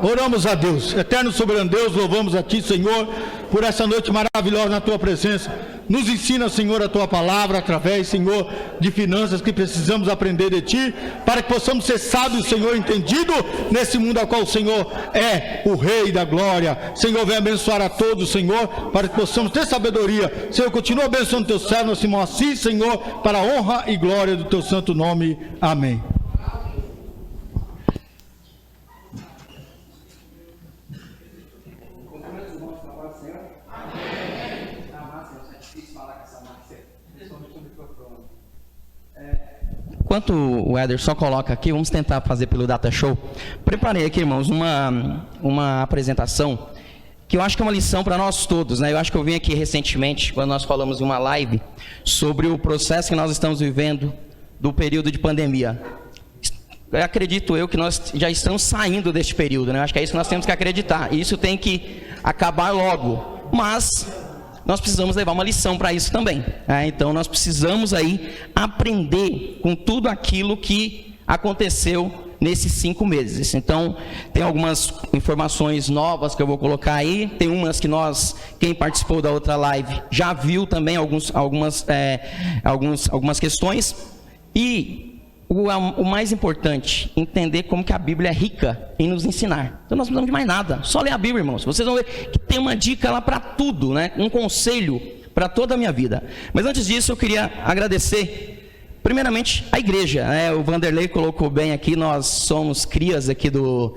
Oramos a Deus. Eterno soberano Deus, louvamos a Ti, Senhor, por essa noite maravilhosa na Tua presença. Nos ensina, Senhor, a Tua palavra, através, Senhor, de finanças que precisamos aprender de Ti, para que possamos ser sábios, Senhor, entendido nesse mundo ao qual o Senhor é o Rei da glória. Senhor, vem abençoar a todos, Senhor, para que possamos ter sabedoria. Senhor, continua abençoando Teu servo, nosso irmão Assis, Senhor, para a honra e glória do Teu santo nome. Amém. Enquanto o Éder só coloca aqui, vamos tentar fazer pelo Data Show. Preparei aqui, irmãos, uma apresentação que eu acho que é uma lição para nós todos, né? Eu acho que eu vim aqui recentemente, quando nós falamos em uma live sobre o processo que nós estamos vivendo do período de pandemia. Eu acredito que nós já estamos saindo deste período, né? Eu acho que é isso que nós temos que acreditar. E isso tem que acabar logo. Mas nós precisamos levar uma lição para isso também. Então nós precisamos aí aprender com tudo aquilo que aconteceu nesses 5 meses. Então tem algumas informações novas que eu vou colocar aí, tem umas que quem participou da outra live já viu também algumas questões. E o mais importante, entender como que a Bíblia é rica em nos ensinar. Então nós não precisamos de mais nada, só ler a Bíblia, irmãos. Vocês vão ver que tem uma dica lá para tudo, né? Um conselho para toda a minha vida. Mas antes disso, eu queria agradecer, primeiramente, a igreja. O Vanderlei colocou bem aqui, nós somos crias aqui do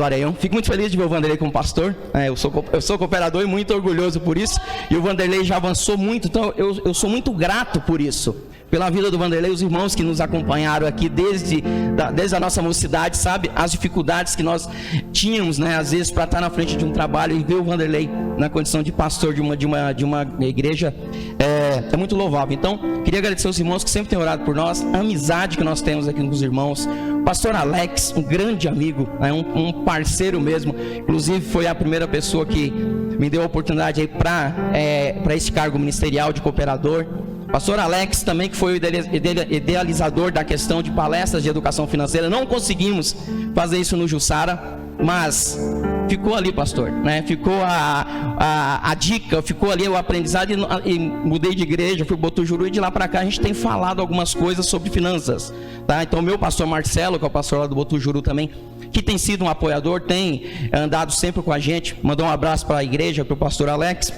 Areião. Fico muito feliz de ver o Vanderlei como pastor. Eu sou cooperador e muito orgulhoso por isso. E o Vanderlei já avançou muito, então eu sou muito grato por isso. Pela vida do Vanderlei, os irmãos que nos acompanharam aqui desde a nossa mocidade, sabe? As dificuldades que nós tínhamos, né? Às vezes, para estar na frente de um trabalho e ver o Vanderlei na condição de pastor de uma igreja, é muito louvável. Então, queria agradecer aos irmãos que sempre têm orado por nós, a amizade que nós temos aqui com os irmãos. O pastor Alex, um grande amigo, um parceiro mesmo. Inclusive, foi a primeira pessoa que me deu a oportunidade aí para esse cargo ministerial de cooperador. Pastor Alex também, que foi o idealizador da questão de palestras de educação financeira. Não conseguimos fazer isso no Jussara, mas ficou ali, pastor, né? Ficou a dica, ficou ali o aprendizado e mudei de igreja, fui para Botujuru, e de lá para cá a gente tem falado algumas coisas sobre finanças, tá? Então o meu pastor Marcelo, que é o pastor lá do Botujuru também, que tem sido um apoiador, tem andado sempre com a gente, mandou um abraço para a igreja, para o pastor Alex.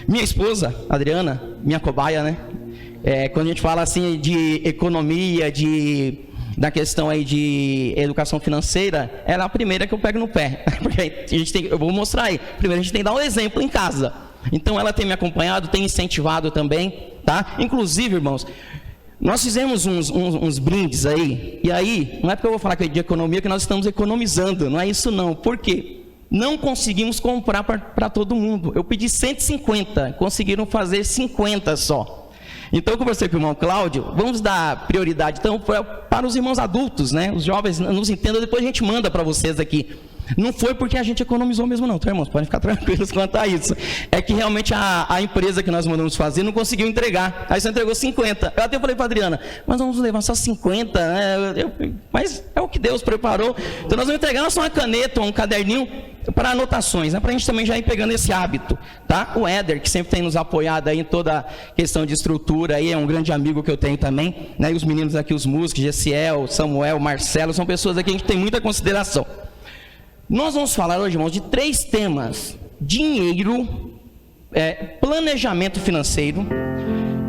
Minha esposa, Adriana, minha cobaia, né? Quando a gente fala assim de economia, da questão aí de educação financeira, ela é a primeira que eu pego no pé. Porque eu vou mostrar aí. Primeiro a gente tem que dar um exemplo em casa. Então ela tem me acompanhado, tem incentivado também, tá? Inclusive, irmãos, nós fizemos uns brindes aí, e aí, não é porque eu vou falar de economia que nós estamos economizando, não é isso não. Por quê? Não conseguimos comprar para todo mundo. Eu pedi 150, conseguiram fazer 50 só. Então eu conversei com o irmão Cláudio, vamos dar prioridade então para os irmãos adultos, né? Os jovens nos entendam, depois a gente manda para vocês aqui. Não foi porque a gente economizou mesmo não, tá, irmãos? Podem ficar tranquilos quanto a isso. É que realmente a empresa que nós mandamos fazer não conseguiu entregar. Aí só entregou 50. Eu até falei para a Adriana, mas vamos levar só 50, né? Mas é o que Deus preparou. Então nós vamos entregar só uma caneta, um caderninho para anotações, né? Para a gente também já ir pegando esse hábito, tá? O Éder, que sempre tem nos apoiado aí em toda a questão de estrutura, aí é um grande amigo que eu tenho também, né? E os meninos aqui, os músicos, Gessiel, Samuel, Marcelo, são pessoas aqui que a gente tem muita consideração. Nós vamos falar hoje, irmãos, de 3 temas: dinheiro, planejamento financeiro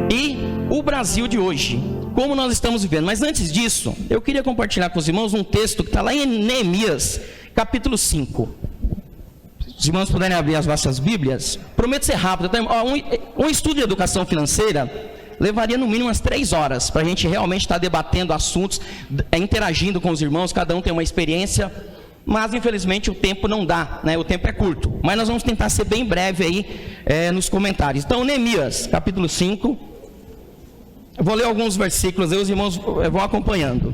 e o Brasil de hoje, como nós estamos vivendo. Mas antes disso, eu queria compartilhar com os irmãos um texto que está lá em Neemias, capítulo 5. Se os irmãos puderem abrir as vossas Bíblias, prometo ser rápido. Um estudo de educação financeira levaria no mínimo umas 3 horas, para a gente realmente estar debatendo assuntos, interagindo com os irmãos, cada um tem uma experiência. Mas infelizmente o tempo não dá, né? O tempo é curto, mas nós vamos tentar ser bem breve aí nos comentários. Então, Neemias, capítulo 5, eu vou ler alguns versículos aí, os irmãos vão acompanhando.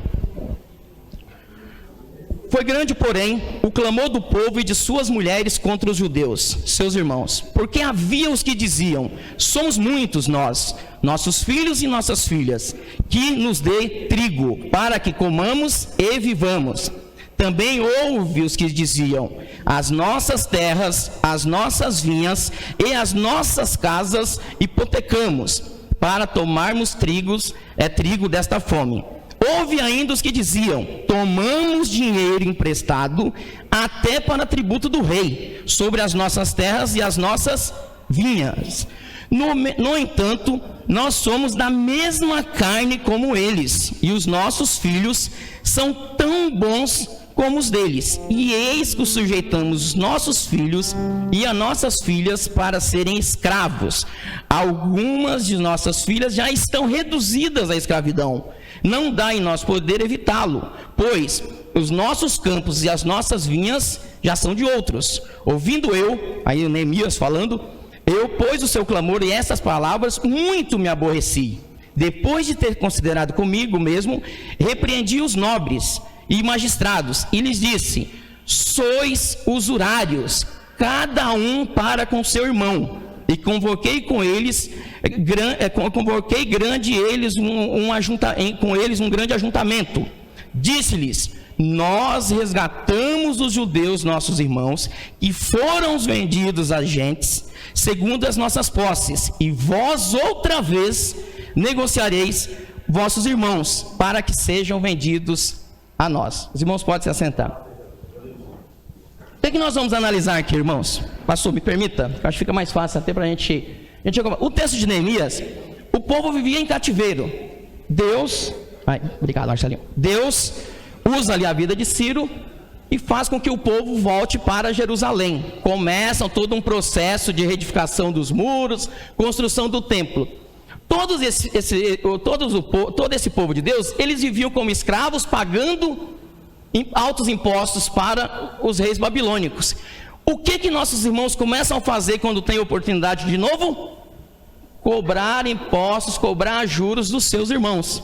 Foi grande, porém, o clamor do povo e de suas mulheres contra os judeus, seus irmãos, porque havia os que diziam: somos muitos nós, nossos filhos e nossas filhas, que nos dê trigo, para que comamos e vivamos. também houve os que diziam: as nossas terras, as nossas vinhas e as nossas casas hipotecamos, para tomarmos trigo desta fome. Houve ainda os que diziam: tomamos dinheiro emprestado até para tributo do rei, sobre as nossas terras e as nossas vinhas. No entanto, nós somos da mesma carne como eles, e os nossos filhos são tão bons como os deles. E eis que sujeitamos os nossos filhos e as nossas filhas para serem escravos. Algumas de nossas filhas já estão reduzidas à escravidão. Não dá em nosso poder evitá-lo, pois os nossos campos e as nossas vinhas já são de outros. Ouvindo eu, aí Neemias falando, eu, pois, o seu clamor e essas palavras, muito me aborreci. Depois de ter considerado comigo mesmo, repreendi os nobres e magistrados, e lhes disse: sois usurários, cada um para com seu irmão. E convoquei com eles um grande ajuntamento. Disse-lhes: nós resgatamos os judeus, nossos irmãos, que foram vendidos a gentes, segundo as nossas posses, e vós outra vez negociareis vossos irmãos, para que sejam vendidos a nós. Os irmãos podem se assentar. O que nós vamos analisar aqui, irmãos? Pastor, me permita, acho que fica mais fácil até para a gente... O texto de Neemias, o povo vivia em cativeiro. Obrigado, Marcelinho. Deus usa ali a vida de Ciro e faz com que o povo volte para Jerusalém. Começam todo um processo de reedificação dos muros, construção do templo. Todo esse povo de Deus, eles viviam como escravos, pagando altos impostos para os reis babilônicos. O que nossos irmãos começam a fazer quando tem oportunidade de novo? Cobrar impostos, cobrar juros dos seus irmãos.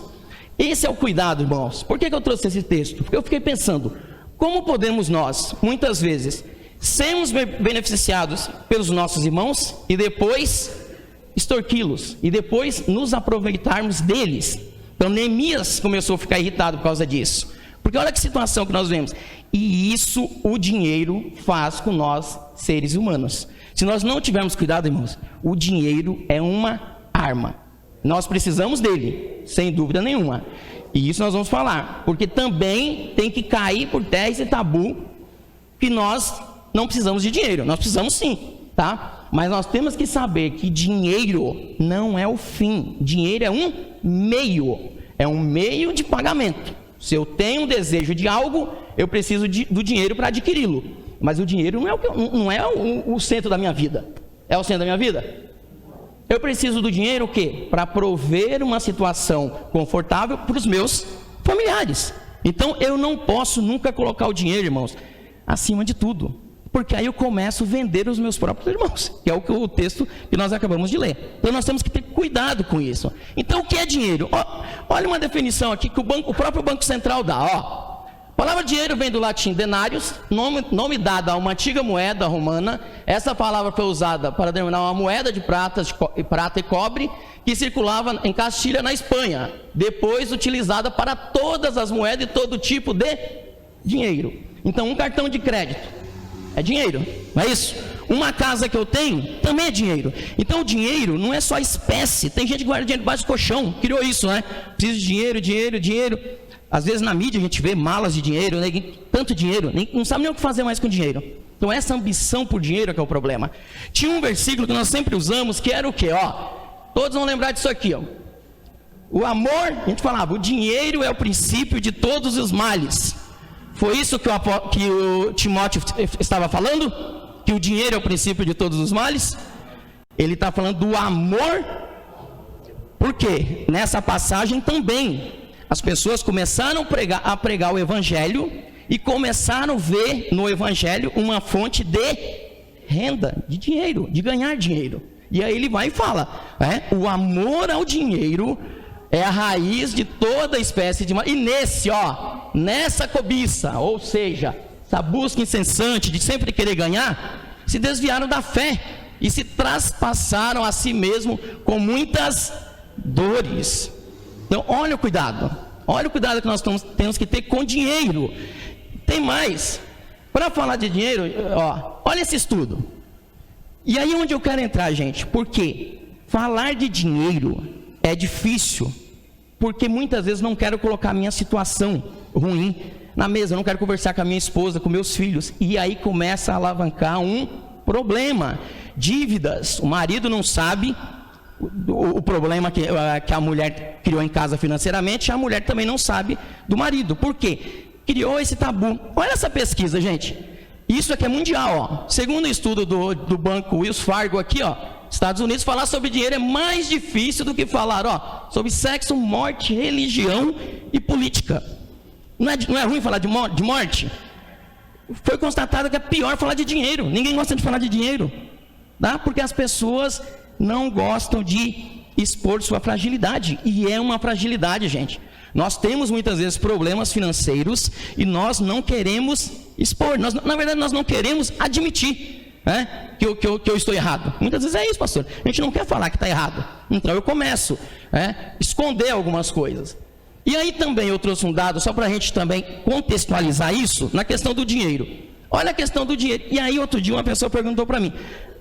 Esse é o cuidado, irmãos. Por que eu trouxe esse texto? Porque eu fiquei pensando, como podemos nós, muitas vezes, sermos beneficiados pelos nossos irmãos e depois extorquí-los, e depois nos aproveitarmos deles? Então Neemias começou a ficar irritado por causa disso, porque olha que situação que nós vemos. E isso o dinheiro faz com nós, seres humanos. Se nós não tivermos cuidado, irmãos, o dinheiro é uma arma. Nós precisamos dele, sem dúvida nenhuma. E isso nós vamos falar, porque também tem que cair por terra esse tabu que nós não precisamos de dinheiro. Nós precisamos sim, tá? Mas nós temos que saber que dinheiro não é o fim. Dinheiro é um meio de pagamento. Se eu tenho um desejo de algo, eu preciso do dinheiro para adquiri-lo. Mas o dinheiro não é o centro da minha vida. É o centro da minha vida? Eu preciso do dinheiro o quê? Para prover uma situação confortável para os meus familiares. Então eu não posso nunca colocar o dinheiro, irmãos, acima de tudo. Porque aí eu começo a vender os meus próprios irmãos, que é o texto que nós acabamos de ler. Então nós temos que ter cuidado com isso. Então o que é dinheiro? Olha uma definição aqui que o próprio Banco Central dá. A palavra dinheiro vem do latim denarius, nome dado a uma antiga moeda romana. Essa palavra foi usada para denominar uma moeda de prata e cobre que circulava em Castilha, na Espanha, depois utilizada para todas as moedas e todo tipo de dinheiro. Então um cartão de crédito é dinheiro, não é isso? Uma casa que eu tenho também é dinheiro. Então o dinheiro não é só espécie. Tem gente que guarda dinheiro debaixo do colchão, criou isso, né? Preciso de dinheiro. Às vezes na mídia a gente vê malas de dinheiro, né? Tanto dinheiro, não sabe nem o que fazer mais com dinheiro. Então essa ambição por dinheiro é que é o problema. Tinha um versículo que nós sempre usamos, que era o quê? Todos vão lembrar disso aqui, O amor, a gente falava, o dinheiro é o princípio de todos os males. Foi isso que o Timóteo estava falando? Que o dinheiro é o princípio de todos os males? Ele está falando do amor. Por quê? Nessa passagem também as pessoas começaram a pregar o evangelho e começaram a ver no evangelho uma fonte de renda, de dinheiro, de ganhar dinheiro. E aí ele vai e fala, o amor ao dinheiro é a raiz de toda espécie de mal. E nessa cobiça, ou seja, essa busca incessante de sempre querer ganhar, se desviaram da fé e se traspassaram a si mesmo com muitas dores. Então olha o cuidado que nós temos que ter com dinheiro. tem mais. Para falar de dinheiro, ó, olha esse estudo. E aí onde eu quero entrar, gente? Porque falar de dinheiro é difícil, porque muitas vezes não quero colocar a minha situação ruim na mesa, eu não quero conversar com a minha esposa, com meus filhos, e aí começa a alavancar um problema. Dívidas, o marido não sabe o problema que a mulher criou em casa financeiramente, a mulher também não sabe do marido. Por quê? Criou esse tabu. Olha essa pesquisa, gente. Isso aqui é mundial, ó. Segundo o estudo do banco Wells Fargo aqui, ó, Estados Unidos, falar sobre dinheiro é mais difícil do que falar, ó, sobre sexo, morte, religião e política. Não é ruim falar de morte? Foi constatado que é pior falar de dinheiro. Ninguém gosta de falar de dinheiro, tá? Porque as pessoas não gostam de expor sua fragilidade, e é uma fragilidade, gente. Nós temos muitas vezes problemas financeiros e nós não queremos expor, na verdade nós não queremos admitir, né, que eu estou errado. Muitas vezes é isso, pastor, a gente não quer falar que está errado, então eu começo a esconder algumas coisas. E aí também eu trouxe um dado, só para a gente também contextualizar isso, na questão do dinheiro. Olha a questão do dinheiro. E aí outro dia uma pessoa perguntou para mim,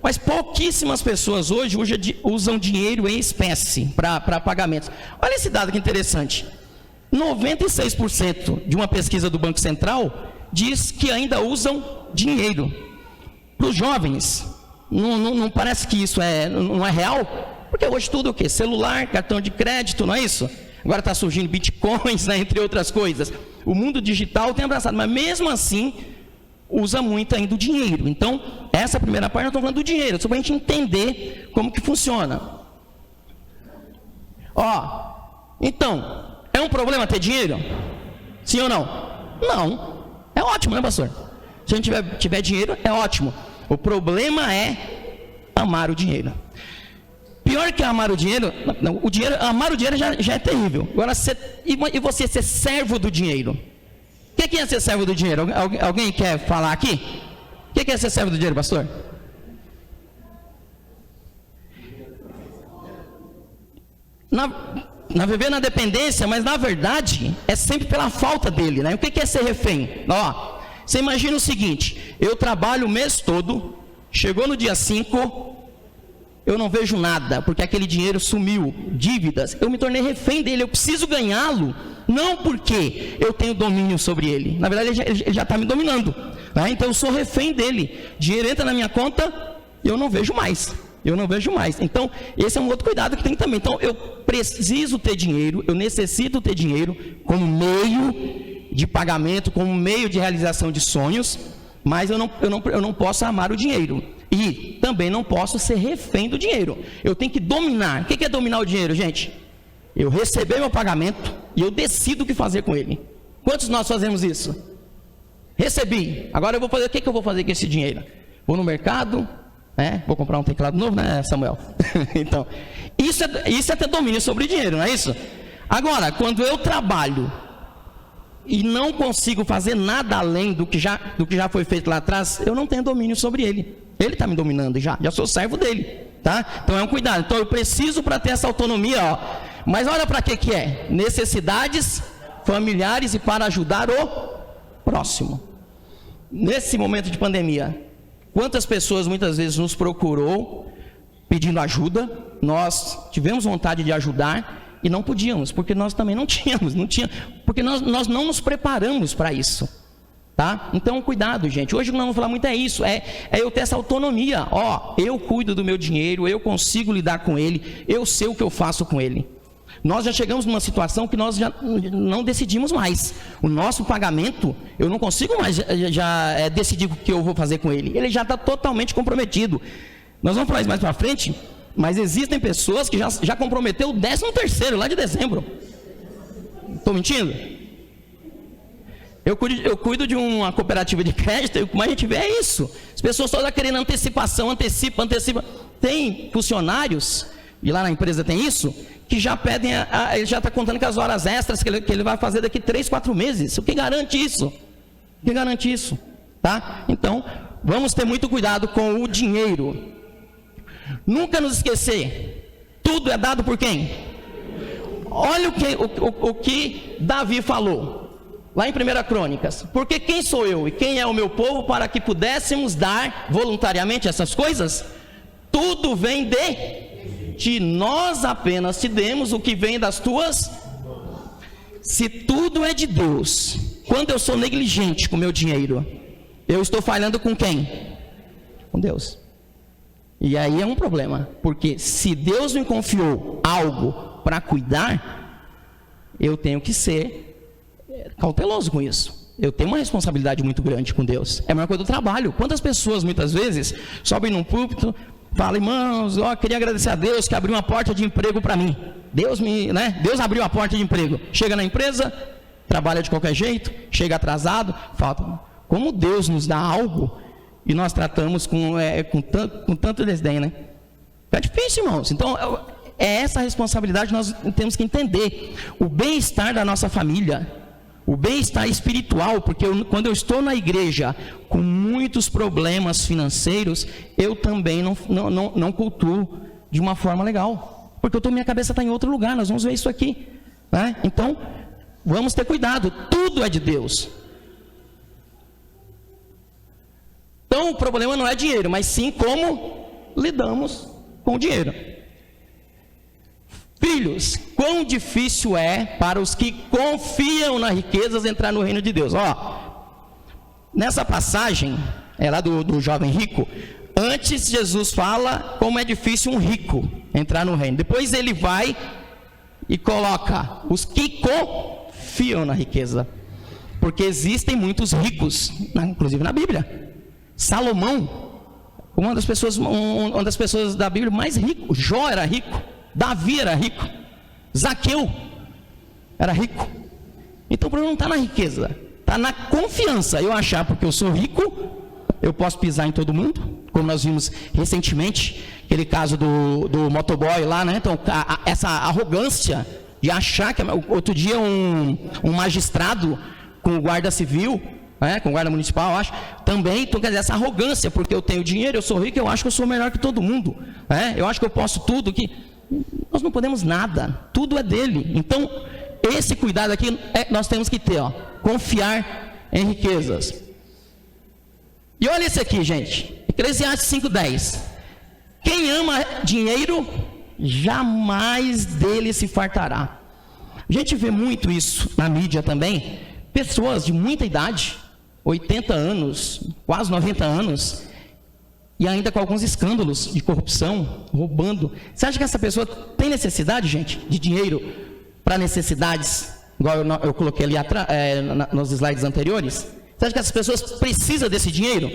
mas pouquíssimas pessoas hoje usam dinheiro em espécie para pagamentos. Olha esse dado que interessante. 96% de uma pesquisa do Banco Central diz que ainda usam dinheiro. Para os jovens, não parece que isso não é real? Porque hoje tudo é o quê? Celular, cartão de crédito, não é isso? Agora está surgindo bitcoins, né, entre outras coisas. O mundo digital tem abraçado, mas mesmo assim usa muito ainda o dinheiro. Então, essa primeira parte nós estamos falando do dinheiro, só para a gente entender como que funciona. Ó, então, é um problema ter dinheiro? Sim ou não? Não. É ótimo, né, pastor? Se a gente tiver dinheiro, é ótimo. O problema é amar o dinheiro. Pior que amar o dinheiro, amar o dinheiro já é terrível. Agora, e você ser servo do dinheiro? O que é ser servo do dinheiro? Alguém quer falar aqui? O que é ser servo do dinheiro, pastor? Viver na dependência, mas na verdade é sempre pela falta dele, né? O que é ser refém? Ó, você imagina o seguinte: eu trabalho o mês todo, chegou no dia 5, eu não vejo nada, porque aquele dinheiro sumiu, dívidas, eu me tornei refém dele, eu preciso ganhá-lo, não porque eu tenho domínio sobre ele, na verdade ele já está me dominando, né? Então eu sou refém dele, dinheiro entra na minha conta, eu não vejo mais. Então, esse é um outro cuidado que tem também. Então, eu preciso ter dinheiro, eu necessito ter dinheiro como meio de pagamento, como meio de realização de sonhos, mas eu não posso amar o dinheiro. E também não posso ser refém do dinheiro. Eu tenho que dominar. O que é dominar o dinheiro, gente? Eu receber meu pagamento e eu decido o que fazer com ele. Quantos de nós fazemos isso? Recebi. Agora eu vou fazer, o que eu vou fazer com esse dinheiro? Vou no mercado... vou comprar um teclado novo, né, Samuel? Então, isso é ter domínio sobre dinheiro, não é isso? Agora, quando eu trabalho e não consigo fazer nada além do que já foi feito lá atrás, eu não tenho domínio sobre ele. Ele está me dominando já sou servo dele, tá? Então é um cuidado. Então eu preciso para ter essa autonomia, ó. Mas olha para que é? Necessidades familiares e para ajudar o próximo. Nesse momento de pandemia, quantas pessoas muitas vezes nos procurou pedindo ajuda, nós tivemos vontade de ajudar e não podíamos, porque nós também não tínhamos, porque nós não nos preparamos para isso, tá? Então cuidado, gente, hoje o que nós vamos falar muito é isso, é eu ter essa autonomia, ó, eu cuido do meu dinheiro, eu consigo lidar com ele, eu sei o que eu faço com ele. Nós já chegamos numa situação que nós já não decidimos mais. O nosso pagamento, eu não consigo mais decidir o que eu vou fazer com ele. Ele já está totalmente comprometido. Nós vamos falar isso mais para frente, mas existem pessoas que já comprometeu o 13º lá de dezembro. Estou mentindo? Eu cuido de uma cooperativa de crédito, mas a gente vê é isso. As pessoas todas querendo antecipação, antecipa. Tem funcionários, e lá na empresa tem isso, que já pedem, ele já está contando com as horas extras que ele vai fazer daqui 3, 4 meses. O que garante isso? Tá? Então, vamos ter muito cuidado com o dinheiro. Nunca nos esquecer, tudo é dado por quem? Olha o que Davi falou. lá em 1 Crônicas, porque quem sou eu e quem é o meu povo para que pudéssemos dar voluntariamente essas coisas? Tudo vem de ti, nós apenas te demos o que vem das tuas. Se tudo é de Deus, quando eu sou negligente com o meu dinheiro, eu estou falhando com quem? Com Deus. E aí é um problema, porque se Deus me confiou algo para cuidar, eu tenho que ser cauteloso com isso. Eu tenho uma responsabilidade muito grande com Deus. É a mesma coisa do trabalho. Quantas pessoas muitas vezes sobem num púlpito, falam: irmãos, queria agradecer a Deus que abriu uma porta de emprego para mim. Deus abriu a porta de emprego. Chega na empresa, trabalha de qualquer jeito, chega atrasado, falta. Como Deus nos dá algo e nós tratamos com tanto desdém, né? É difícil, irmãos. Então, é essa responsabilidade que nós temos que entender. O bem-estar da nossa família, o bem-estar espiritual, porque quando eu estou na igreja com muitos problemas financeiros, eu também não cultuo de uma forma legal, porque minha cabeça está em outro lugar. Nós vamos ver isso aqui, né? Então, vamos ter cuidado, tudo é de Deus. Então, o problema não é dinheiro, mas sim como lidamos com o dinheiro. Filhos, quão difícil é para os que confiam nas riquezas entrar no reino de Deus. Nessa passagem, lá do jovem rico, antes Jesus fala como é difícil um rico entrar no reino. Depois ele vai e coloca os que confiam na riqueza. Porque existem muitos ricos, inclusive na Bíblia. Salomão, uma das pessoas da Bíblia mais rico. Jó era rico, Davi era rico, Zaqueu era rico. Então o problema não está na riqueza, está na confiança. Eu achar porque eu sou rico, eu posso pisar em todo mundo, como nós vimos recentemente, aquele caso do motoboy lá, né? Então essa arrogância de achar que... Outro dia um magistrado com o guarda civil, com o guarda municipal, eu acho, também, então, quer dizer, essa arrogância, porque eu tenho dinheiro, eu sou rico, eu acho que eu sou melhor que todo mundo, eu acho que eu posso tudo, que nós não podemos nada, tudo é dele. Então, esse cuidado aqui, nós temos que ter, confiar em riquezas. E olha esse aqui, gente, Eclesiastes 5:10, quem ama dinheiro, jamais dele se fartará. A gente vê muito isso na mídia também, pessoas de muita idade, 80 anos, quase 90 anos, e ainda com alguns escândalos de corrupção, roubando. Você acha que essa pessoa tem necessidade, gente, de dinheiro para necessidades, igual eu coloquei ali nos slides anteriores? Você acha que essas pessoas precisam desse dinheiro?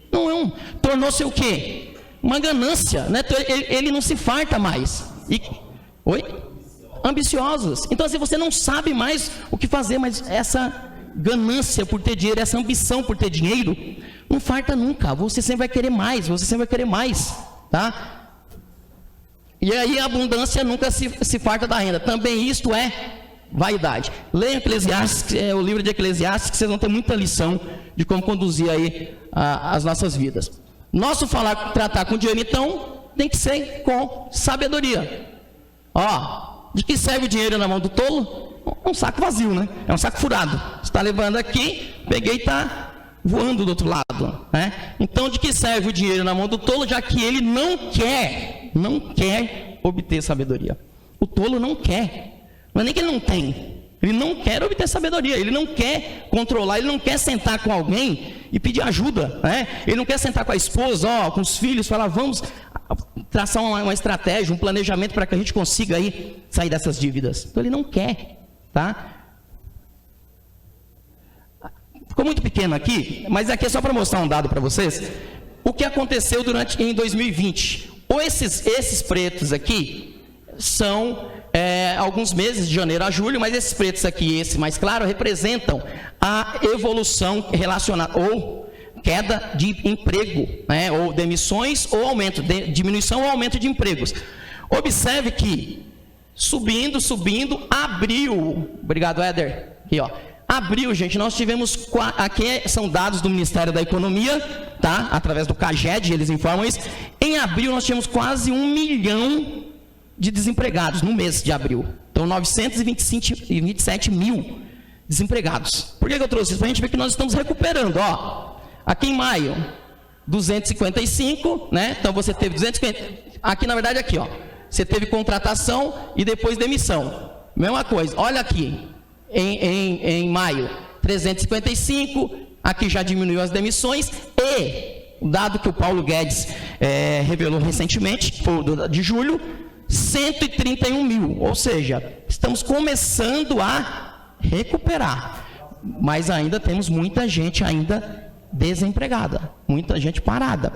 Não. Tornou-se o quê? Uma ganância, né? Ele não se farta mais. Ambiciosos. Então, assim, você não sabe mais o que fazer, mas essa ganância por ter dinheiro, essa ambição por ter dinheiro, não farta nunca. Você sempre vai querer mais, tá? E aí a abundância nunca se farta da renda. Também isto é vaidade. Leiam Eclesiastes, o livro de Eclesiastes, que vocês vão ter muita lição de como conduzir aí as nossas vidas. Nosso tratar com dinheiro, então, tem que ser com sabedoria. De que serve o dinheiro na mão do tolo? Um saco vazio, né? É um saco furado. Você está levando aqui, peguei e está voando do outro lado, né? Então, de que serve o dinheiro na mão do tolo, já que ele não quer obter sabedoria? O tolo não quer. Não é nem que ele não tem. Ele não quer obter sabedoria. Ele não quer controlar. Ele não quer sentar com alguém e pedir ajuda, né? Ele não quer sentar com a esposa, com os filhos, falar: vamos traçar uma estratégia, um planejamento para que a gente consiga aí sair dessas dívidas. Então ele não quer, tá? Ficou muito pequeno aqui, mas aqui é só para mostrar um dado para vocês. O que aconteceu em 2020? Esses pretos aqui são alguns meses, de janeiro a julho, mas esses pretos aqui, esse mais claro, representam a evolução relacionada, ou queda de emprego, né, ou demissões, ou aumento, diminuição ou aumento de empregos. Observe que, subindo, abril, obrigado, Éder, aqui, abril, gente, nós tivemos, aqui são dados do Ministério da Economia, tá, através do CAGED, eles informam isso. Em abril nós tivemos quase 1 milhão de desempregados no mês de abril. Então, 927 mil desempregados. Por que eu trouxe isso? Para a gente ver que nós estamos recuperando. Ó, aqui em maio, 255, né? Então você teve 250. Aqui, na verdade, aqui, ó. Você teve contratação e depois demissão. Mesma coisa. Olha aqui, em maio, 355. Aqui já diminuiu as demissões. E o dado que o Paulo Guedes revelou recentemente, de julho, 131 mil. Ou seja, estamos começando a recuperar. Mas ainda temos muita gente ainda desempregada, muita gente parada.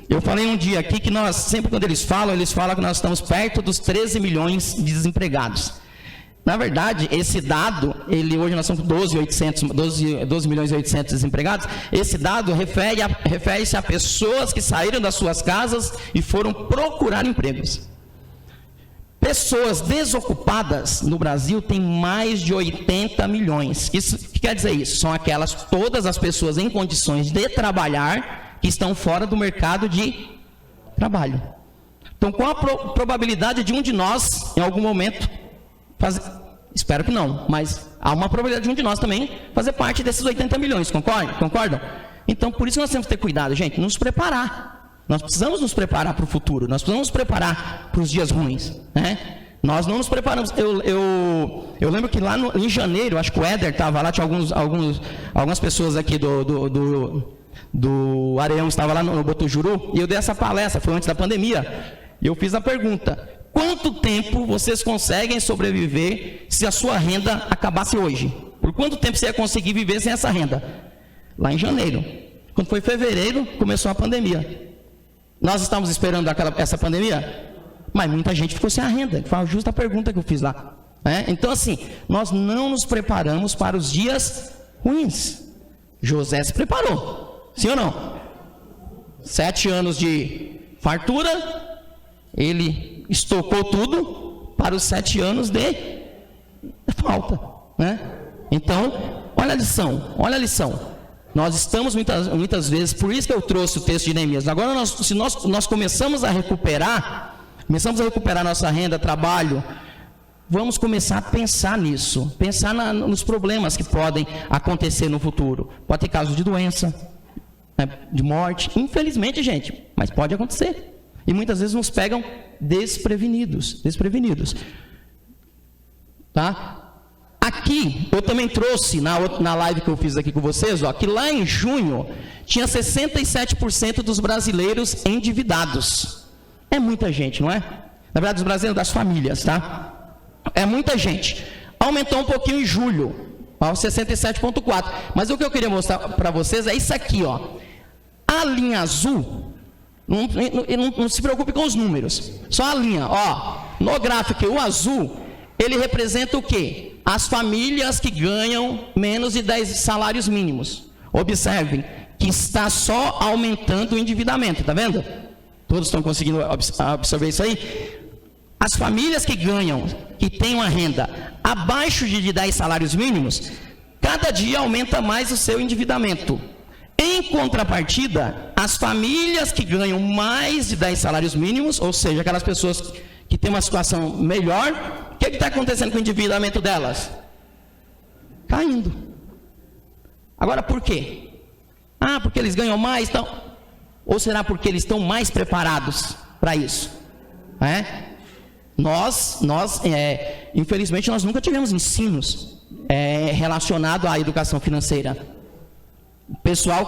Eu falei um dia aqui que nós, sempre quando eles falam que nós estamos perto dos 13 milhões de desempregados. Na verdade, esse dado, hoje nós somos 12 milhões e 800 desempregados, esse dado refere-se a pessoas que saíram das suas casas e foram procurar empregos. Pessoas desocupadas no Brasil tem mais de 80 milhões. O que quer dizer isso? São todas as pessoas em condições de trabalhar que estão fora do mercado de trabalho. Então, qual a probabilidade de um de nós, em algum momento, espero que não, mas há uma probabilidade de um de nós também fazer parte desses 80 milhões, concordam? Então, por isso nós temos que ter cuidado, gente, nos preparar. Nós precisamos nos preparar para o futuro, nós precisamos nos preparar para os dias ruins, né? Nós não nos preparamos. Eu lembro que lá em janeiro, acho que o Éder estava lá, tinha algumas pessoas aqui do Areão, estava lá no Botujuru, e eu dei essa palestra, foi antes da pandemia, e eu fiz a pergunta: quanto tempo vocês conseguem sobreviver se a sua renda acabasse hoje? Por quanto tempo você ia conseguir viver sem essa renda? Lá em janeiro. Quando foi fevereiro, começou a pandemia. Nós estávamos esperando essa pandemia, mas muita gente ficou sem a renda. Foi a justa pergunta que eu fiz lá. Então, assim, nós não nos preparamos para os dias ruins. José se preparou, sim ou não? 7 anos de fartura, ele estocou tudo para os 7 anos de falta, né? Então, olha a lição. Nós estamos muitas vezes, por isso que eu trouxe o texto de Neemias. Agora, se nós começamos a recuperar nossa renda, trabalho, vamos começar a pensar nisso, pensar nos problemas que podem acontecer no futuro. Pode ter casos de doença, né, de morte, infelizmente, gente, mas pode acontecer. E muitas vezes nos pegam desprevenidos. Tá? Aqui, eu também trouxe, na live que eu fiz aqui com vocês, ó, que lá em junho, tinha 67% dos brasileiros endividados. É muita gente, não é? Na verdade, os brasileiros das famílias, tá? É muita gente. Aumentou um pouquinho em julho, aos 67,4%. Mas o que eu queria mostrar para vocês é isso aqui, ó. A linha azul, não se preocupe com os números, só a linha, ó. No gráfico, o azul, ele representa o quê? As famílias que ganham menos de 10 salários mínimos. Observem que está só aumentando o endividamento, tá vendo? Todos estão conseguindo absorver isso aí? As famílias que têm uma renda abaixo de 10 salários mínimos, cada dia aumenta mais o seu endividamento. Em contrapartida, as famílias que ganham mais de 10 salários mínimos, ou seja, aquelas pessoas que têm uma situação melhor, o que está acontecendo com o endividamento delas? Caindo. Agora, por quê? Porque eles ganham mais, então... Ou será porque eles estão mais preparados para isso? Infelizmente, nós nunca tivemos ensinos relacionados à educação financeira.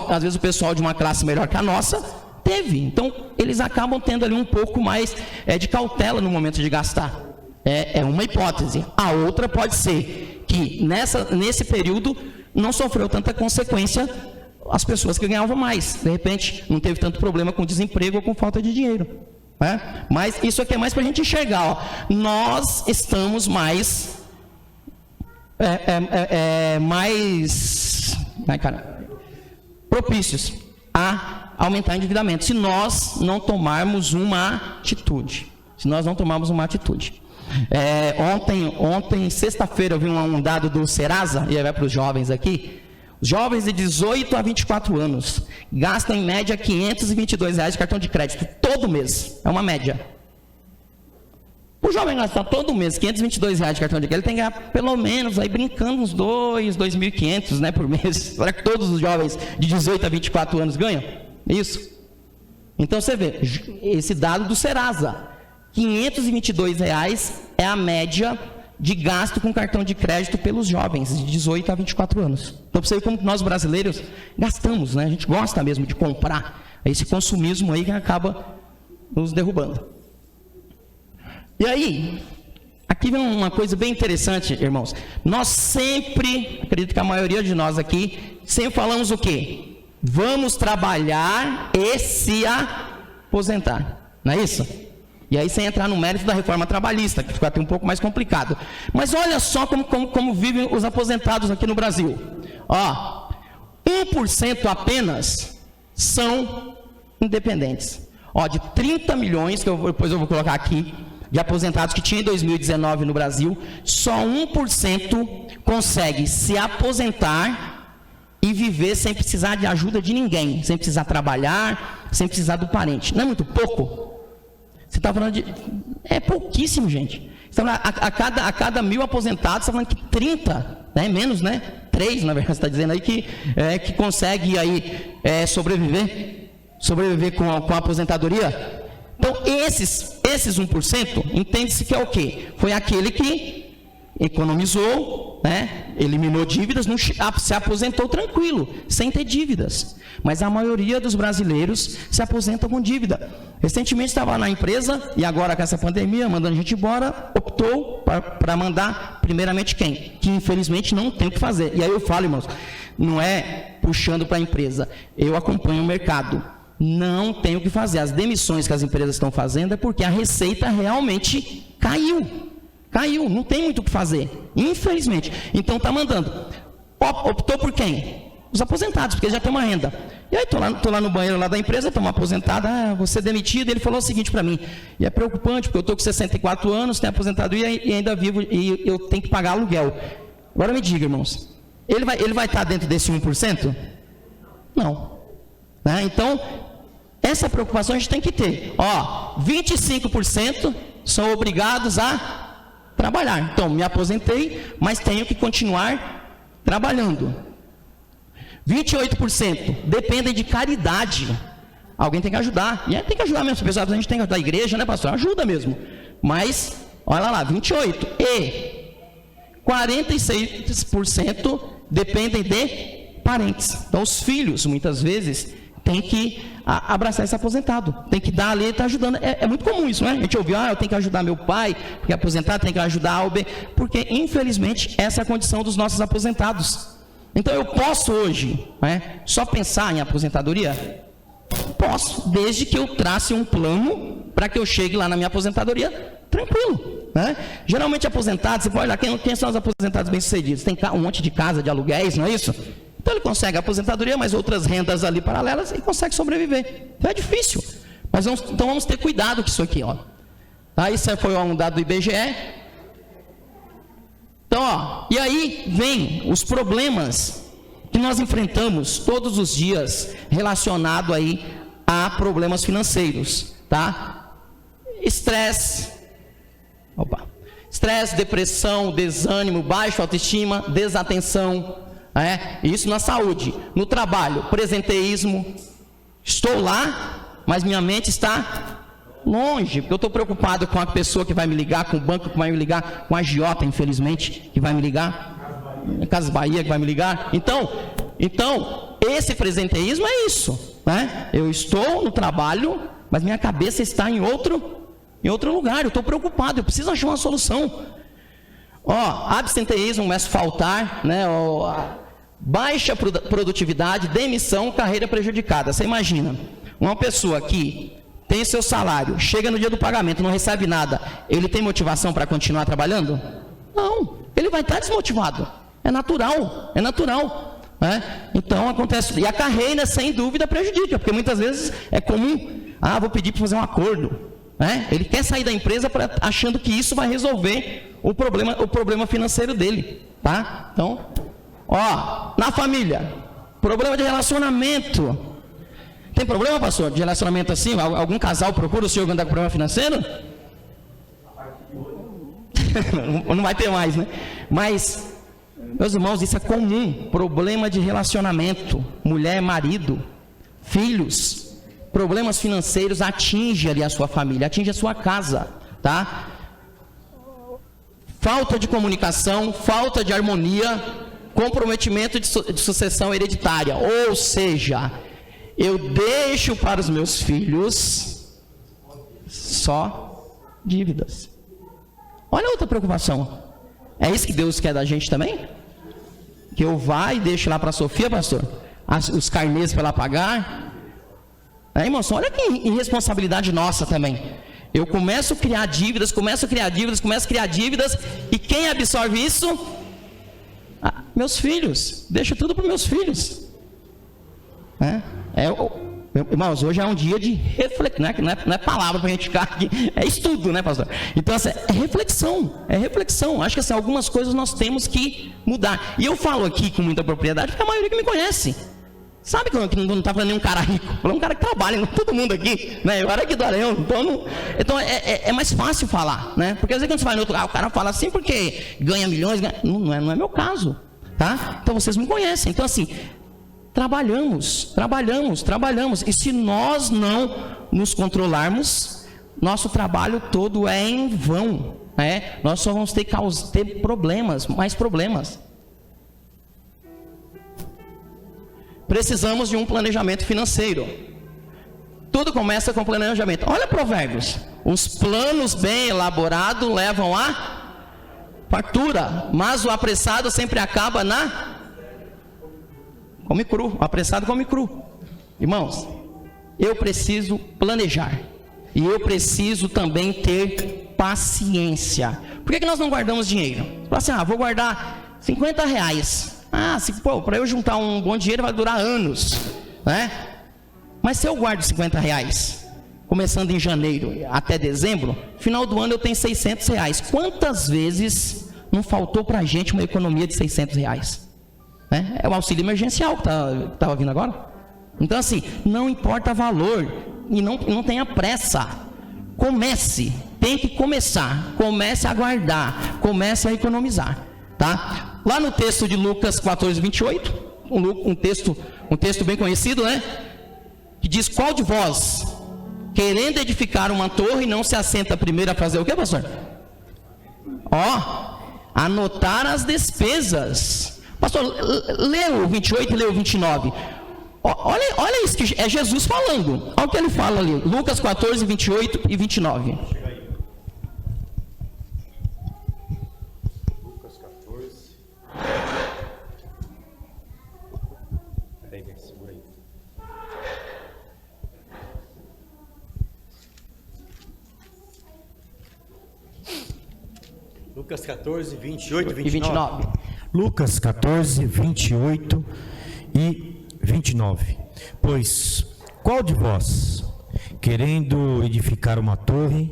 Às vezes o pessoal de uma classe melhor que a nossa teve. Então, eles acabam tendo ali um pouco mais de cautela no momento de gastar. É uma hipótese. A outra pode ser que nesse período não sofreu tanta consequência as pessoas que ganhavam mais. De repente, não teve tanto problema com desemprego ou com falta de dinheiro. Mas isso aqui é mais para a gente enxergar. Ó. Nós estamos mais propícios a aumentar o endividamento, se nós não tomarmos uma atitude. Ontem, sexta-feira, eu vi um dado do Serasa, e aí vai para os jovens aqui. Os jovens de 18 a 24 anos gastam em média R$ 522 de cartão de crédito todo mês. É uma média. O jovem gastar todo mês R$522 de cartão de crédito, ele tem que ganhar pelo menos, aí brincando, uns 2.500, né, por mês. Será que todos os jovens de 18 a 24 anos ganham? Isso. Então você vê, esse dado do Serasa, R$522 é a média de gasto com cartão de crédito pelos jovens de 18 a 24 anos. Então você vê como nós brasileiros gastamos, né? A gente gosta mesmo de comprar. Esse consumismo aí que acaba nos derrubando. E aí, aqui vem uma coisa bem interessante, irmãos. Nós sempre, acredito que a maioria de nós aqui, sempre falamos o quê? Vamos trabalhar e se aposentar. Não é isso? E aí sem entrar no mérito da reforma trabalhista, que fica até um pouco mais complicado. Mas olha só como vivem os aposentados aqui no Brasil. Ó, 1% apenas são independentes. Ó, de 30 milhões, que depois eu vou colocar aqui, de aposentados que tinha em 2019 no Brasil, só 1% consegue se aposentar e viver sem precisar de ajuda de ninguém, sem precisar trabalhar, sem precisar do parente. Não é muito pouco? Você está falando de... É pouquíssimo, gente. A cada 1.000 aposentados, você está falando que 30, né? Menos, né? 3, na verdade, você está dizendo aí que consegue aí sobreviver com a aposentadoria. Então, esses 1%, entende-se que é o quê? Foi aquele que economizou, né? Eliminou dívidas, se aposentou tranquilo, sem ter dívidas. Mas a maioria dos brasileiros se aposenta com dívida. Recentemente estava na empresa, e agora com essa pandemia, mandando a gente embora, optou para mandar, primeiramente quem? Que infelizmente não tem o que fazer. E aí eu falo, irmãos, não é puxando para a empresa, eu acompanho o mercado. Não tem o que fazer. As demissões que as empresas estão fazendo é porque a receita realmente caiu, não tem muito o que fazer, infelizmente. Então está mandando. Optou por quem? Os aposentados, porque já tem uma renda. E aí estou lá no banheiro lá da empresa, estou aposentado, você demitido. Ele falou o seguinte para mim, e é preocupante, porque eu estou com 64 anos, tenho aposentadoria e ainda vivo, e eu tenho que pagar aluguel. Agora me diga, irmãos, ele vai estar dentro desse 1%? Não. Né? Então, essa preocupação a gente tem que ter. Ó, 25% são obrigados a trabalhar. Então, me aposentei, mas tenho que continuar trabalhando. 28% dependem de caridade. Alguém tem que ajudar. E tem que ajudar mesmo. Pessoal, a gente tem que ajudar a igreja, né, pastor? Ajuda mesmo. Mas, olha lá, 28%. E 46% dependem de parentes. Então, os filhos, muitas vezes, têm que abraçar esse aposentado. Tem que dar ali e estar ajudando. É muito comum isso, né? A gente ouviu, eu tenho que ajudar meu pai, porque aposentado, tem que ajudar a OB. Porque, infelizmente, essa é a condição dos nossos aposentados. Então, eu posso hoje, né, só pensar em aposentadoria? Posso, desde que eu trace um plano para que eu chegue lá na minha aposentadoria tranquilo. Né? Geralmente, aposentados, você pode olhar, quem são os aposentados bem-sucedidos? Tem um monte de casa de aluguéis, não é isso? Então, ele consegue a aposentadoria, mas outras rendas ali paralelas, e consegue sobreviver. Então, é difícil. Mas então, vamos ter cuidado com isso aqui. Ó. Tá? Isso foi um dado do IBGE. Então, ó, e aí vem os problemas que nós enfrentamos todos os dias relacionado aí a problemas financeiros, tá? Estresse, depressão, desânimo, baixa autoestima, desatenção, isso na saúde. No trabalho, presenteísmo, estou lá, mas minha mente está longe, porque eu estou preocupado com a pessoa que vai me ligar, com o banco que vai me ligar, com a agiota, infelizmente, que vai me ligar, Casas Bahia que vai me ligar. Então, esse presenteísmo é isso, né? Eu estou no trabalho, mas minha cabeça está em outro lugar, eu estou preocupado, eu preciso achar uma solução. Ó, absenteísmo começa a faltar, né? Baixa produtividade, demissão, carreira prejudicada. Você imagina, uma pessoa que tem seu salário, chega no dia do pagamento, não recebe nada, ele tem motivação para continuar trabalhando? Não, ele vai estar desmotivado. É natural. Né? Então acontece. E a carreira, sem dúvida, prejudica, porque muitas vezes é comum, vou pedir para fazer um acordo. Né? Ele quer sair da empresa achando que isso vai resolver o problema financeiro dele. Tá? Então, na família, problema de relacionamento. Tem problema, pastor, de relacionamento assim? Algum casal procura o senhor quando está com problema financeiro? Não vai ter mais, né? Mas, meus irmãos, isso é comum. Problema de relacionamento, mulher, marido, filhos, problemas financeiros atinge ali a sua família, atinge a sua casa, tá? Falta de comunicação, falta de harmonia, comprometimento de sucessão hereditária. Ou seja, eu deixo para os meus filhos só dívidas. Olha outra preocupação. É isso que Deus quer da gente também? Que eu vá e deixe lá para a Sofia, pastor, os carnês para ela pagar? Irmãos, olha que irresponsabilidade nossa também. Eu começo a criar dívidas, e quem absorve isso? Meus filhos. Deixo tudo para meus filhos. Irmãos, hoje é um dia de reflexão, não é palavra para a gente ficar aqui, é estudo, né, pastor? Então, assim, é reflexão. Acho que assim, algumas coisas nós temos que mudar. E eu falo aqui com muita propriedade, porque a maioria que me conhece sabe que não está falando nenhum cara rico, falando um cara que trabalha, todo mundo aqui, né? Eu era aqui do Areião, então é mais fácil falar, né? Porque às vezes quando você vai no outro lugar, o cara fala assim porque ganha milhões, não é meu caso, tá? Então vocês me conhecem, então assim, trabalhamos, e se nós não nos controlarmos, nosso trabalho todo é em vão, né? Nós só vamos ter problemas, mais problemas. Precisamos de um planejamento financeiro. Tudo começa com planejamento. Olha Provérbios. Os planos bem elaborados levam a fartura, mas o apressado sempre acaba come cru. O apressado come cru. Irmãos, eu preciso planejar. E eu preciso também ter paciência. Por que nós não guardamos dinheiro? Fala assim, vou guardar R$50. Para eu juntar um bom dinheiro vai durar anos, né? Mas se eu guardo R$50, começando em janeiro até dezembro, final do ano eu tenho R$600. Quantas vezes não faltou para a gente uma economia de R$600? Né? É o auxílio emergencial que estava vindo agora. Então assim, não importa valor e não tenha pressa. Tem que começar. Comece a guardar, comece a economizar, tá? Lá no texto de Lucas 14:28, um texto bem conhecido, né? Que diz: qual de vós, querendo edificar uma torre, não se assenta primeiro a fazer o quê, pastor? Anotar as despesas. Pastor, lê o 28 e lê o 29. Olha isso, que é Jesus falando. Olha o que ele fala ali, Lucas 14, 28 e 29. Lucas 14, 28 e 29. Lucas 14, 28 e 29. Pois qual de vós, querendo edificar uma torre,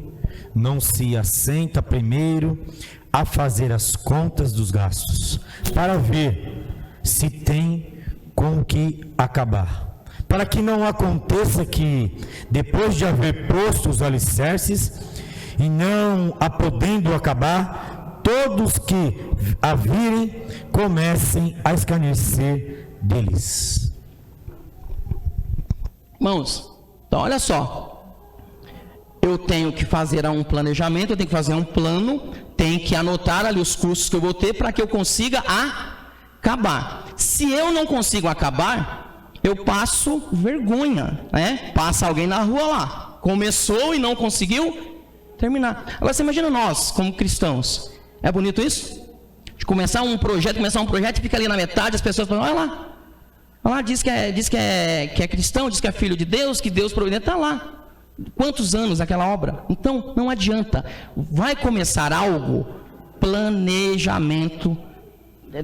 não se assenta primeiro a fazer as contas dos gastos, para ver se tem com o que acabar? Para que não aconteça que, depois de haver posto os alicerces, e não a podendo acabar, todos que a virem comecem a escarnecer deles. Irmãos, então olha só, eu tenho que fazer um planejamento, eu tenho que fazer um plano, tenho que anotar ali os custos que eu vou ter para que eu consiga acabar. Se eu não consigo acabar, eu passo vergonha, né? Passa alguém na rua lá, começou e não conseguiu terminar. Agora você imagina nós, como cristãos, é bonito isso? De começar um projeto e fica ali na metade, as pessoas falam, olha lá, diz que é cristão, diz que é filho de Deus, que Deus providente, está lá. Quantos anos aquela obra? Então, não adianta. Vai começar algo, planejamento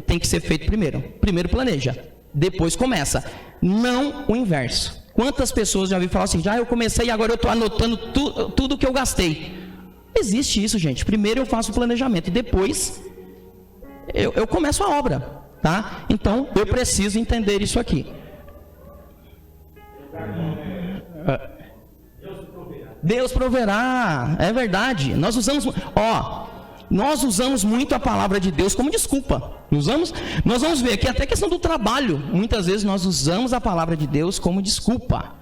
tem que ser feito primeiro. Primeiro planeja, depois começa. Não o inverso. Quantas pessoas já ouviram falar assim, eu comecei e agora eu estou anotando tudo que eu gastei. Existe isso, gente. Primeiro eu faço o planejamento e depois eu começo a obra, tá? Então, eu preciso entender isso aqui. Deus proverá, é verdade. Nós usamos, nós usamos muito a palavra de Deus como desculpa. Usamos? Nós vamos ver aqui até a questão do trabalho. Muitas vezes nós usamos a palavra de Deus como desculpa.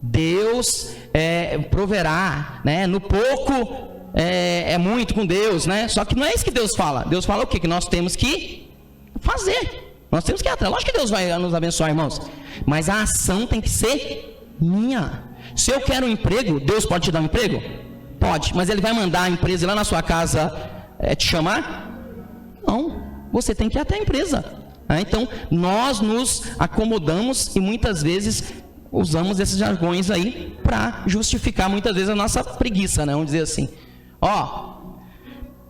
Deus proverá, né? No pouco é muito com Deus, né? Só que não é isso que Deus fala. Deus fala o quê? Que nós temos que fazer. Nós temos que ir atrás. Lógico que Deus vai nos abençoar, irmãos. Mas a ação tem que ser minha. Se eu quero um emprego, Deus pode te dar um emprego? Pode. Mas Ele vai mandar a empresa ir lá na sua casa te chamar? Não. Você tem que ir até a empresa. Então, nós nos acomodamos e muitas vezes usamos esses jargões aí para justificar muitas vezes a nossa preguiça, né? Vamos dizer assim.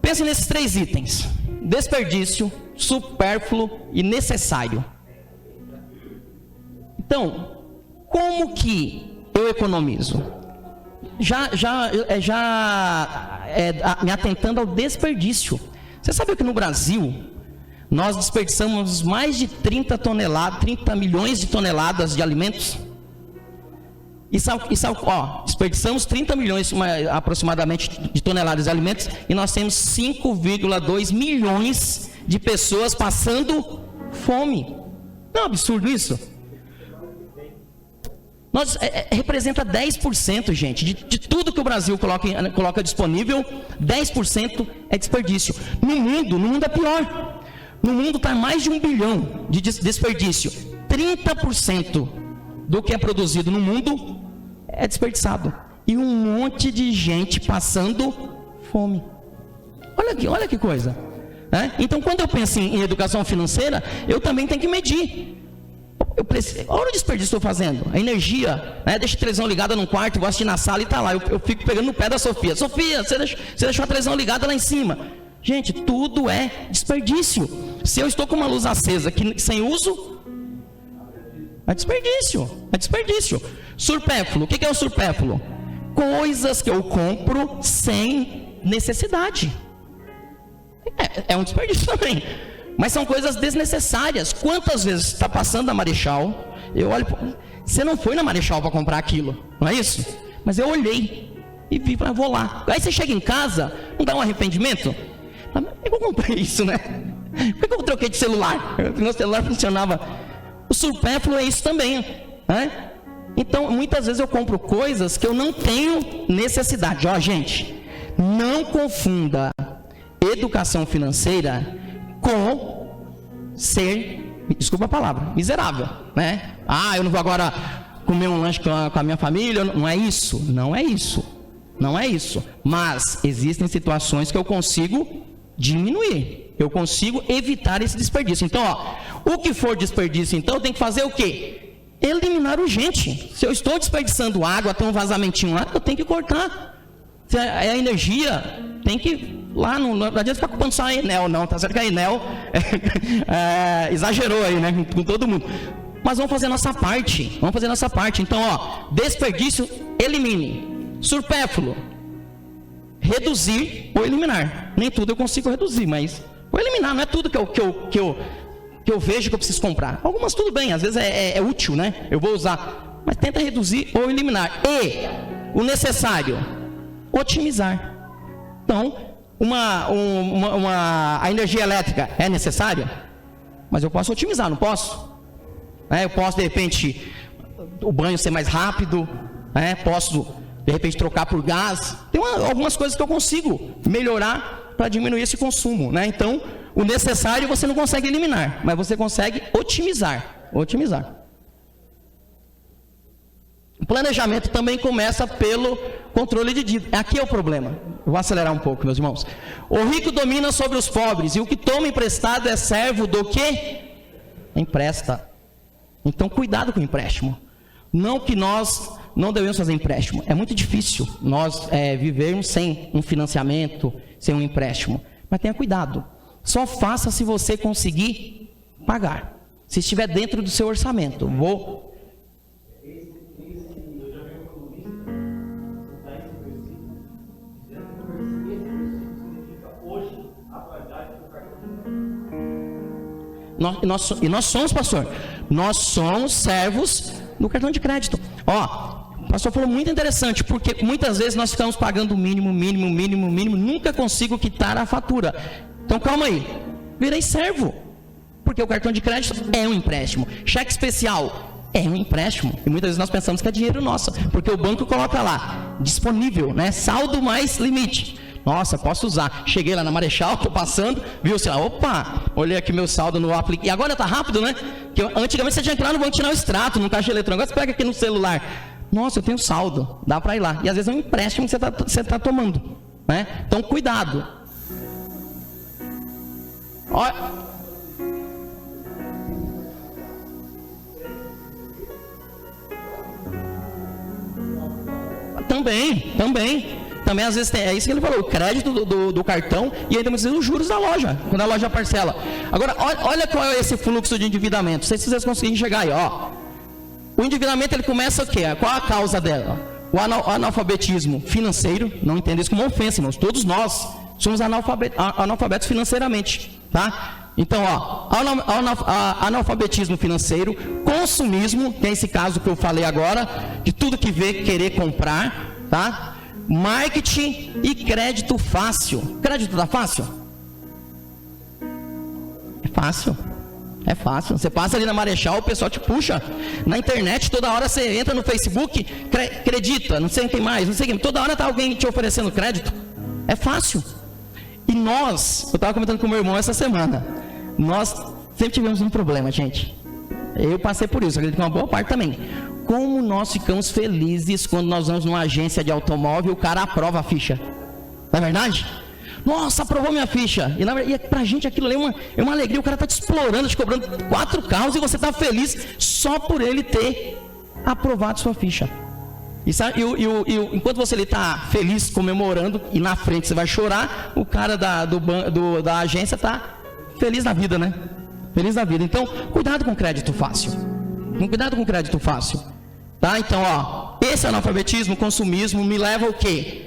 Pense nesses 3 itens: desperdício, supérfluo e necessário. Então, como que eu economizo? Me atentando ao desperdício. Você sabe que no Brasil nós desperdiçamos mais de 30 milhões de toneladas de alimentos? Desperdiçamos 30 milhões aproximadamente de toneladas de alimentos e nós temos 5,2 milhões de pessoas passando fome. Não é um absurdo isso? Representa 10%, gente, de tudo que o Brasil coloca disponível, 10% é desperdício. No mundo é pior. No mundo está mais de 1 bilhão de desperdício. 30% do que é produzido no mundo é desperdiçado. E um monte de gente passando fome. Olha que coisa. Então, quando eu penso em educação financeira, eu também tenho que medir. Olha o desperdício que estou fazendo. A energia, deixa a televisão ligada num quarto, vou assistir na sala e está lá. Eu fico pegando no pé da Sofia. Sofia, você deixou a televisão ligada lá em cima. Gente, tudo é desperdício. Se eu estou com uma luz acesa sem uso, é desperdício. Supérfluo. O que é o supérfluo? Coisas que eu compro sem necessidade. É um desperdício também. Mas são coisas desnecessárias. Quantas vezes está passando na Marechal, eu olho, você não foi na Marechal para comprar aquilo, não é isso? Mas eu olhei e vi, vou lá. Aí você chega em casa, não dá um arrependimento? Por que eu comprei isso, né? Por que eu troquei de celular? Meu celular funcionava. O supérfluo é isso também, né? Então, muitas vezes eu compro coisas que eu não tenho necessidade. Gente, não confunda educação financeira com ser, desculpa a palavra, miserável, né? Eu não vou agora comer um lanche com a minha família. Não é isso. Mas existem situações que eu consigo diminuir. Eu consigo evitar esse desperdício. Então, o que for desperdício, então, eu tenho que fazer o quê? Eliminar urgente. Se eu estou desperdiçando água, tem um vazamentinho lá, eu tenho que cortar. Se a energia, tem que... Lá não adianta ficar culpando só a Enel, não. Tá certo que a Enel exagerou aí, né? Com todo mundo. Mas vamos fazer a nossa parte. Então, desperdício, elimine. Supérfluo, reduzir ou eliminar. Nem tudo eu consigo reduzir, mas vou eliminar. Não é tudo que eu vejo que eu preciso comprar. Algumas tudo bem, às vezes é útil, né? Eu vou usar. Mas tenta reduzir ou eliminar. E o necessário, otimizar. Então, a energia elétrica é necessária, mas eu posso otimizar, não posso? Eu posso, de repente, o banho ser mais rápido, posso, de repente, trocar por gás. Tem algumas coisas que eu consigo melhorar para diminuir esse consumo, né? Então, o necessário você não consegue eliminar, mas você consegue otimizar. O planejamento também começa pelo controle de dívida. Aqui é o problema. Eu vou acelerar um pouco, meus irmãos. O rico domina sobre os pobres, e o que toma emprestado é servo do que empresta. Então, cuidado com o empréstimo. Não que nós não devemos fazer empréstimo. É muito difícil nós vivermos sem um financiamento, sem um empréstimo. Mas tenha cuidado. Só faça se você conseguir pagar. Se estiver dentro do seu orçamento. Nós somos, pastor, nós somos servos do cartão de crédito. o pastor falou muito interessante, porque muitas vezes nós ficamos pagando o mínimo, nunca consigo quitar a fatura. Então calma aí, virei servo, porque o cartão de crédito é um empréstimo, cheque especial é um empréstimo, e muitas vezes nós pensamos que é dinheiro nosso, porque o banco coloca lá, disponível, né? Saldo mais limite. Nossa, posso usar. Cheguei lá na Marechal, tô passando, viu, sei lá, opa, olhei aqui meu saldo no aplicativo. E agora tá rápido, né? Que antigamente você tinha que ir lá no banco tirar o extrato, no caixa eletrônico. Agora você pega aqui no celular. Nossa, eu tenho saldo, dá para ir lá. E às vezes é um empréstimo que você tá tomando, né? Então, cuidado. Olha. Também às vezes é isso que ele falou, o crédito do cartão e ainda muitas vezes os juros da loja, quando a loja parcela. Agora, olha qual é esse fluxo de endividamento, não sei se vocês conseguirem chegar aí, ó. O endividamento, ele começa o quê? Qual a causa dela? O analfabetismo financeiro, não entenda isso como ofensa, irmãos, todos nós somos analfabetos financeiramente, tá? Então, ó, analfabetismo financeiro, consumismo, que é esse caso que eu falei agora, de tudo que vê querer comprar, tá? Marketing e crédito fácil. Crédito tá fácil? É fácil. É fácil. Você passa ali na Marechal, o pessoal te puxa. Na internet, toda hora você entra no Facebook, acredita, não sei quem mais, não sei quem. Toda hora tá alguém te oferecendo crédito. É fácil. E nós, eu estava comentando com meu irmão essa semana, nós sempre tivemos um problema, gente. Eu passei por isso, acredito que uma boa parte também. Como nós ficamos felizes quando nós vamos numa agência de automóvel e o cara aprova a ficha. Não é verdade? Nossa, aprovou minha ficha. E pra gente aquilo ali é uma alegria. O cara tá te explorando, te cobrando 4 carros e você tá feliz só por ele ter aprovado sua ficha. Enquanto você está feliz, comemorando, e na frente você vai chorar, o cara da agência está feliz na vida, né? Feliz na vida. Então, cuidado com crédito fácil. Cuidado com crédito fácil. Tá? Então, ó, esse analfabetismo, consumismo, me leva ao quê?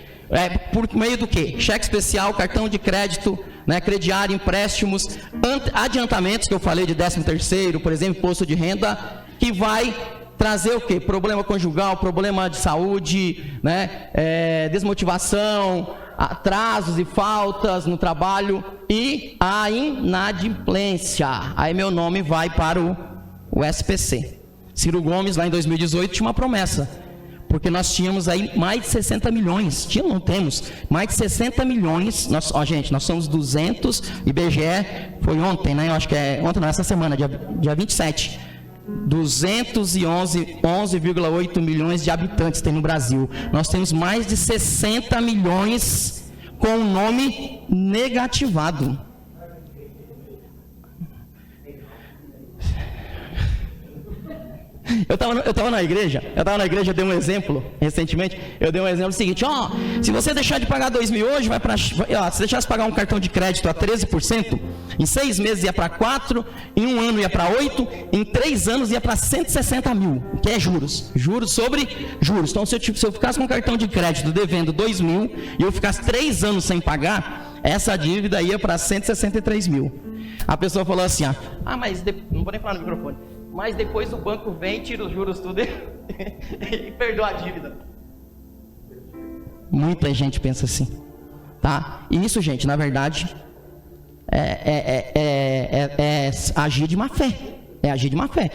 Por meio do quê? Cheque especial, cartão de crédito, né, crediário, empréstimos, adiantamentos, que eu falei de 13º, por exemplo, imposto de renda, que vai trazer o quê? Problema conjugal, problema de saúde, né? Desmotivação, atrasos e faltas no trabalho e a inadimplência. Aí meu nome vai para o SPC. Ciro Gomes, lá em 2018, tinha uma promessa, porque nós tínhamos aí mais de 60 milhões, não temos, mais de 60 milhões, gente, nós somos 200, IBGE, foi ontem, né? Eu acho que ontem não, essa semana, dia 27, 211,8 milhões de habitantes tem no Brasil. Nós temos mais de 60 milhões com o nome negativado. Eu estava na igreja, eu dei um exemplo, recentemente, eu dei um exemplo seguinte, ó, se você deixar de pagar 2.000 hoje, se deixasse pagar um cartão de crédito a 13%, em 6 meses ia para 4, em 1 ano ia para 8, em 3 anos ia para 160 mil, que é juros sobre juros. Então, se eu ficasse com um cartão de crédito devendo 2.000 e eu ficasse 3 anos sem pagar, essa dívida ia para 163 mil. A pessoa falou assim, mas não vou nem falar no microfone, mas depois o banco vem, tira os juros tudo e perdoa a dívida. Muita gente pensa assim, tá? E isso, gente, na verdade, é agir de má fé. É agir de má fé.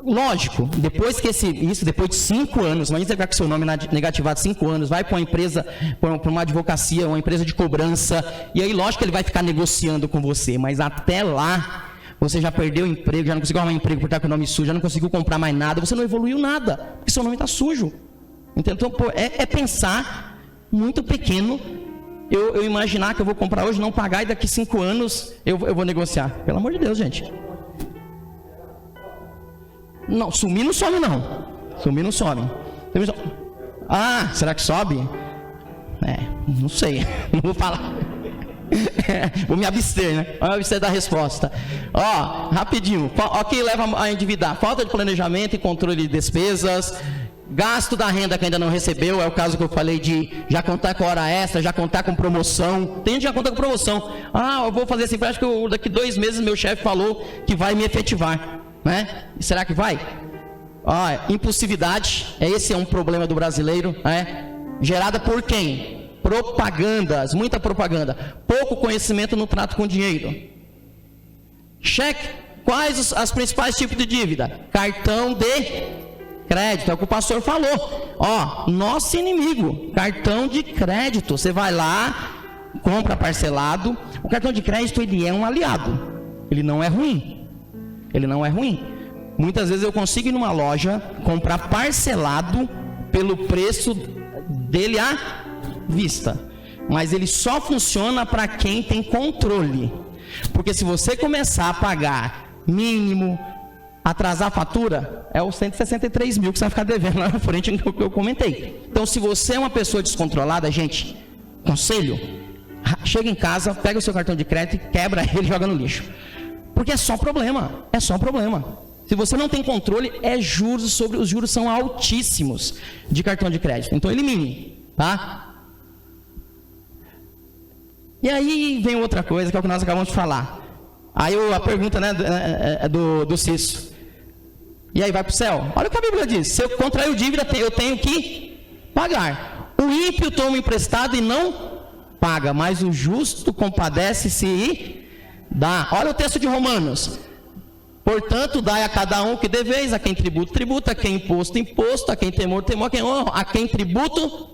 Lógico, depois de 5 anos, imagina você ficar com seu nome negativado 5 anos, vai para uma empresa, para uma advocacia, uma empresa de cobrança, e aí lógico que ele vai ficar negociando com você, mas até lá, você já perdeu o emprego, já não conseguiu arrumar um emprego por estar com o nome sujo, já não conseguiu comprar mais nada, você não evoluiu nada, porque seu nome está sujo. Então, pensar muito pequeno, eu imaginar que eu vou comprar hoje, não pagar, e daqui 5 anos eu vou negociar. Pelo amor de Deus, gente. Não, sumir não some, não. Sumir não some. Será que sobe? Não sei, não vou falar. Vou me abster, né? Vou me abster da resposta. Rapidinho. O que leva a endividar? Falta de planejamento e controle de despesas, gasto da renda que ainda não recebeu, é o caso que eu falei de já contar com hora extra, já contar com promoção. Tem gente que já conta com promoção. Eu vou fazer assim, acho que daqui 2 meses meu chefe falou que vai me efetivar, né? E será que vai? Impulsividade, esse é um problema do brasileiro, gerada por quem? Propagandas, muita propaganda, pouco conhecimento no trato com dinheiro. Cheque, quais as principais tipos de dívida? Cartão de crédito, é o que o pastor falou. Nosso inimigo, cartão de crédito. Você vai lá, compra parcelado. O cartão de crédito, ele é um aliado. Ele não é ruim. Ele não é ruim. Muitas vezes eu consigo ir numa loja, comprar parcelado pelo preço dele à vista. Mas ele só funciona para quem tem controle. Porque se você começar a pagar mínimo, atrasar a fatura, é os 163 mil que você vai ficar devendo lá na frente, que eu comentei. Então, se você é uma pessoa descontrolada, gente, conselho, chega em casa, pega o seu cartão de crédito, quebra ele e joga no lixo. Porque é só problema, é só problema. Se você não tem controle, os juros são altíssimos de cartão de crédito. Então, elimine, tá? E aí vem outra coisa, que é o que nós acabamos de falar. Aí a pergunta, né, do Cício. E aí vai para o céu? Olha o que a Bíblia diz. Se eu contrair dívida, eu tenho que pagar. O ímpio toma emprestado e não paga, mas o justo compadece-se e dá. Olha o texto de Romanos. Portanto, dai a cada um o que deveis, a quem tributo, tributo, a quem imposto, imposto, a quem temor, temor, a quem honra, a quem tributo,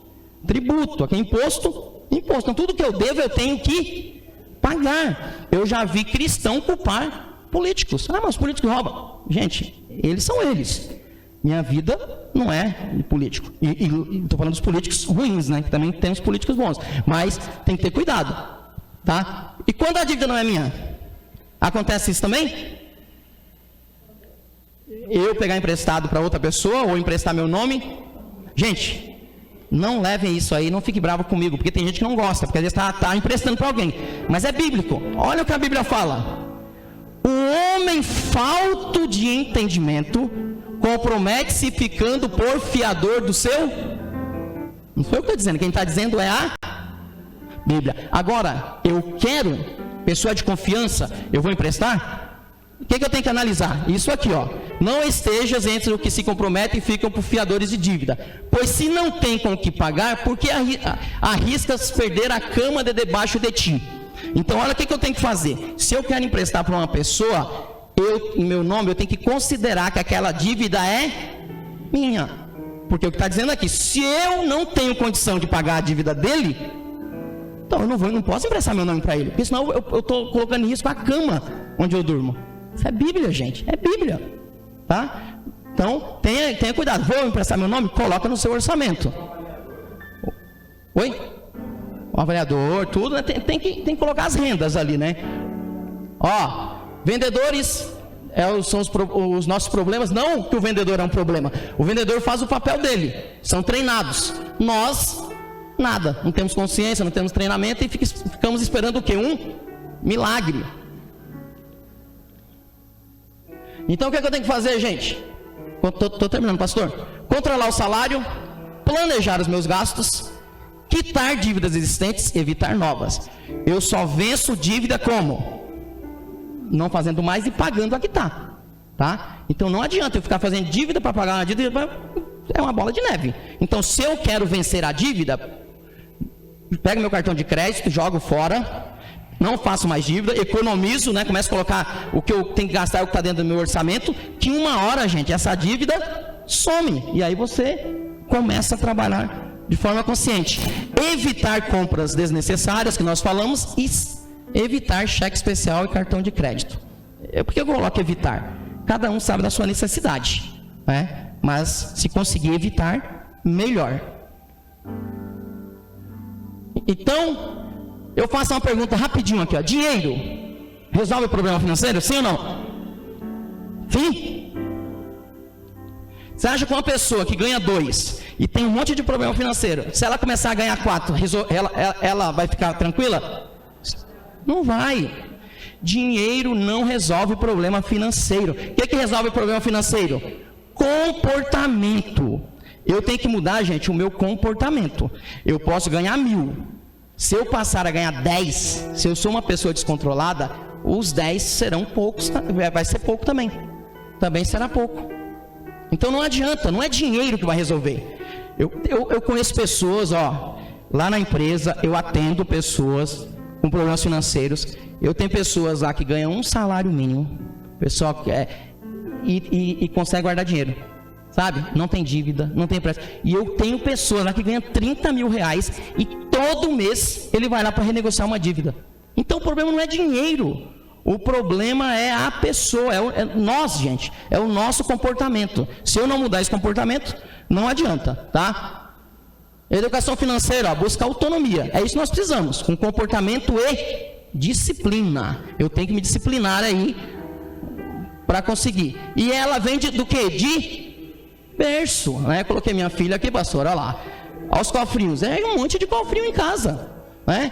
tributo, a quem imposto, imposto. Então, tudo que eu devo, eu tenho que pagar. Eu já vi cristão culpar políticos. Mas os políticos roubam. Gente, eles são eles. Minha vida não é de político. E estou falando dos políticos ruins, né? Que também temos políticos bons. Mas tem que ter cuidado, tá? E quando a dívida não é minha? Acontece isso também? Eu pegar emprestado para outra pessoa ou emprestar meu nome? Gente, não levem isso aí, não fique bravo comigo, porque tem gente que não gosta, porque às vezes está emprestando para alguém. Mas é bíblico. Olha o que a Bíblia fala. O homem falto de entendimento compromete-se ficando por fiador do seu... Não foi eu que estou dizendo, quem está dizendo é a Bíblia. Agora, eu quero, pessoa de confiança, eu vou emprestar? O que eu tenho que analisar? Isso aqui, ó. Não estejas entre os que se comprometem e ficam por fiadores de dívida. Pois se não tem com o que pagar, por que arriscas perder a cama de debaixo de ti? Então, olha o que eu tenho que fazer. Se eu quero emprestar para uma pessoa, em meu nome, eu tenho que considerar que aquela dívida é minha. Porque o que está dizendo aqui, se eu não tenho condição de pagar a dívida dele, então eu não posso emprestar meu nome para ele. Porque senão eu estou colocando em risco a cama onde eu durmo. Isso é Bíblia, gente. É Bíblia. Tá? Então, tenha cuidado. Vou emprestar meu nome? Coloca no seu orçamento. Oi? O avaliador, tudo, né? Tem que colocar as rendas ali, né? Ó, vendedores são os nossos problemas. Não que o vendedor é um problema. O vendedor faz o papel dele. São treinados. Nós, nada. Não temos consciência, não temos treinamento e ficamos esperando o quê? Um milagre. Então o que eu tenho que fazer, gente? Estou terminando, pastor. Controlar o salário, planejar os meus gastos, quitar dívidas existentes, evitar novas. Eu só venço dívida como? Não fazendo mais e pagando a quitar, tá? Então não adianta eu ficar fazendo dívida para pagar uma dívida, é uma bola de neve. Então se eu quero vencer a dívida, pego meu cartão de crédito, jogo fora, não faço mais dívida, economizo, né? Começo a colocar o que eu tenho que gastar, o que está dentro do meu orçamento, que uma hora, gente, essa dívida some. E aí você começa a trabalhar de forma consciente. Evitar compras desnecessárias, que nós falamos, e evitar cheque especial e cartão de crédito. Por que eu coloco evitar? Cada um sabe da sua necessidade, né? Mas se conseguir evitar, melhor. Então, eu faço uma pergunta rapidinho aqui, ó. Dinheiro resolve o problema financeiro? Sim ou não? Sim? Você acha que uma pessoa que ganha 2 e tem um monte de problema financeiro, se ela começar a ganhar 4, ela vai ficar tranquila? Não vai. Dinheiro não resolve o problema financeiro. O que resolve o problema financeiro? Comportamento. Eu tenho que mudar, gente, o meu comportamento. Eu posso ganhar 1.000. Se eu passar a ganhar 10, se eu sou uma pessoa descontrolada, os 10 serão poucos, vai ser pouco também. Também será pouco. Então não adianta, não é dinheiro que vai resolver. Eu conheço pessoas, lá na empresa eu atendo pessoas com problemas financeiros. Eu tenho pessoas lá que ganham um salário mínimo, pessoal que e consegue guardar dinheiro, sabe? Não tem dívida, não tem empréstimo. E eu tenho pessoas lá que ganham 30 mil reais e todo mês ele vai lá para renegociar uma dívida. Então o problema não é dinheiro, o problema é a pessoa, é nós, gente, é o nosso comportamento. Se eu não mudar esse comportamento, não adianta, tá? Educação financeira, busca autonomia, é isso que nós precisamos, com comportamento e disciplina. Eu tenho que me disciplinar aí para conseguir. E ela vem do quê? De berço, né? Coloquei minha filha aqui, pastor, olha lá, aos cofrinhos, um monte de cofrinho em casa, né?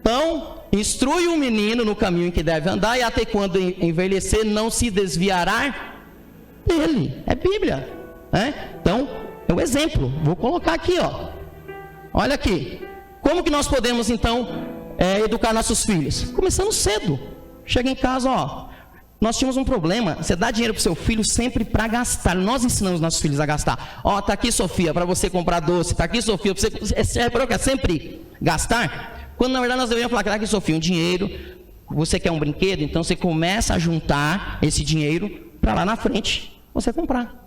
Então, instrui o menino no caminho em que deve andar, e até quando envelhecer não se desviará dele. É Bíblia, né? Então, é um exemplo. Vou colocar aqui, olha aqui. Como que nós podemos então educar nossos filhos? Começando cedo. Chega em casa, nós tínhamos um problema. Você dá dinheiro para o seu filho sempre para gastar. Nós ensinamos nossos filhos a gastar. Tá aqui, Sofia, para você comprar doce. Tá aqui, Sofia, para você sempre gastar. Quando na verdade nós deveríamos falar, aqui, Sofia, um dinheiro, você quer um brinquedo, então você começa a juntar esse dinheiro para lá na frente você comprar.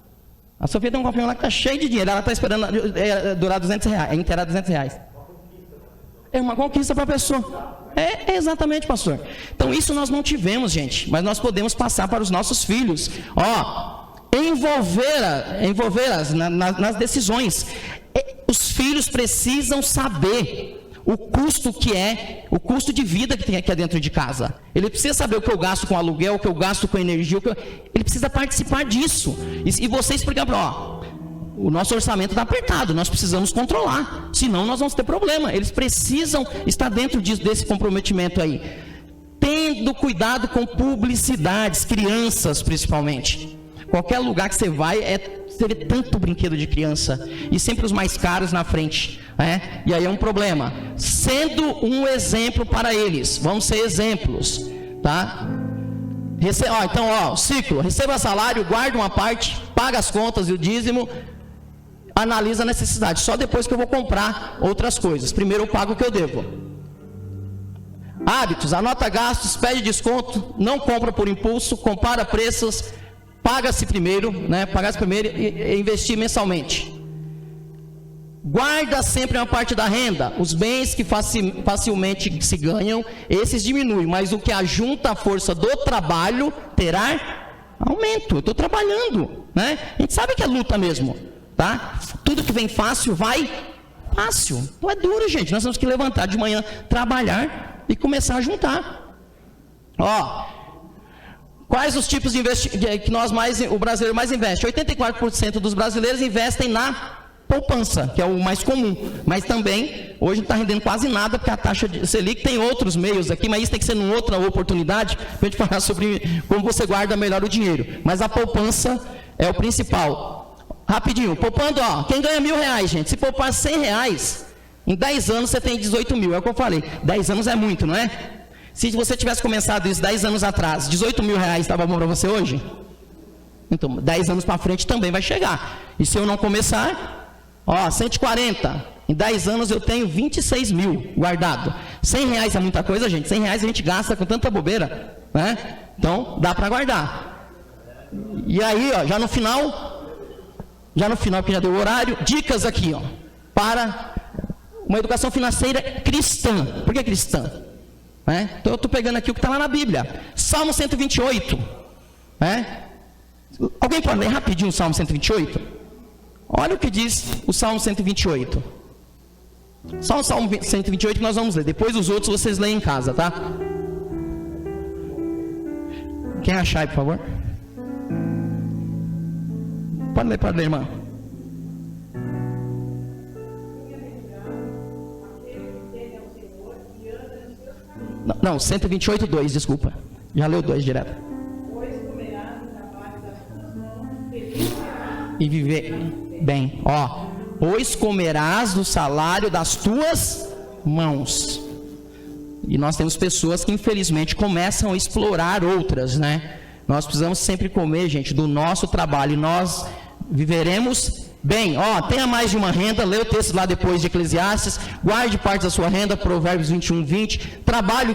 A Sofia tem um cofrinho lá que está cheio de dinheiro, ela está esperando durar R$200, inteirar R$200. É uma conquista para a pessoa. É exatamente, pastor. Então isso nós não tivemos, gente, mas nós podemos passar para os nossos filhos. Envolvê-las nas decisões. Os filhos precisam saber o custo o custo de vida que tem aqui dentro de casa. Ele precisa saber o que eu gasto com aluguel, o que eu gasto com energia, ele precisa participar disso. E vocês, por exemplo, o nosso orçamento está apertado, nós precisamos controlar, senão nós vamos ter problema. Eles precisam estar dentro desse comprometimento aí. Tendo cuidado com publicidades, crianças principalmente. Qualquer lugar que você vai, você vê tanto brinquedo de criança, e sempre os mais caros na frente, né? E aí é um problema. Sendo um exemplo para eles, vamos ser exemplos, tá? Então, ciclo, receba salário, guarda uma parte, paga as contas e o dízimo, analisa a necessidade, só depois que eu vou comprar outras coisas. Primeiro eu pago o que eu devo. Hábitos, anota gastos, pede desconto, não compra por impulso, compara preços, paga-se primeiro, né? Pagar-se primeiro e investir mensalmente. Guarda sempre uma parte da renda. Os bens que facilmente se ganham, esses diminuem, mas o que ajunta a força do trabalho terá aumento. Eu estou trabalhando, né? A gente sabe que é luta mesmo, tá? Tudo que vem fácil vai fácil. Não é duro, gente. Nós temos que levantar de manhã, trabalhar e começar a juntar. Quais os tipos de investimento que o brasileiro mais investe? 84% dos brasileiros investem na poupança, que é o mais comum. Mas também, hoje não está rendendo quase nada, porque a taxa de Selic tem outros meios aqui, mas isso tem que ser numa outra oportunidade, para a gente falar sobre como você guarda melhor o dinheiro. Mas a poupança é o principal. Rapidinho, poupando, quem ganha R$1.000, gente, se poupar R$100, em 10 anos você tem 18 mil, é o que eu falei. 10 anos é muito, não é? Se você tivesse começado isso 10 anos atrás, 18 mil reais estava bom para você hoje? Então, 10 anos para frente também vai chegar. E se eu não começar, 140. Em 10 anos eu tenho 26 mil guardado. R$100 é muita coisa, gente. R$100 a gente gasta com tanta bobeira, né? Então, dá para guardar. E aí, já no final, porque já deu o horário, dicas aqui, para uma educação financeira cristã. Por que cristã? Então eu estou pegando aqui o que está lá na Bíblia. Salmo 128. Alguém pode ler rapidinho o Salmo 128? Olha o que diz o Salmo 128. Só o Salmo 128 que nós vamos ler. Depois os outros vocês leem em casa, tá? Quem achar aí, por favor? Pode ler, irmã. Não, 128:2, desculpa. Já leu 2 direto. Pois comerás o trabalho das tuas mãos e viver bem. Pois comerás do salário das tuas mãos. E nós temos pessoas que infelizmente começam a explorar outras, né? Nós precisamos sempre comer, gente, do nosso trabalho, e nós viveremos bem. Tenha mais de uma renda, lê o texto lá depois de Eclesiastes, guarde parte da sua renda, Provérbios 21:20, trabalhe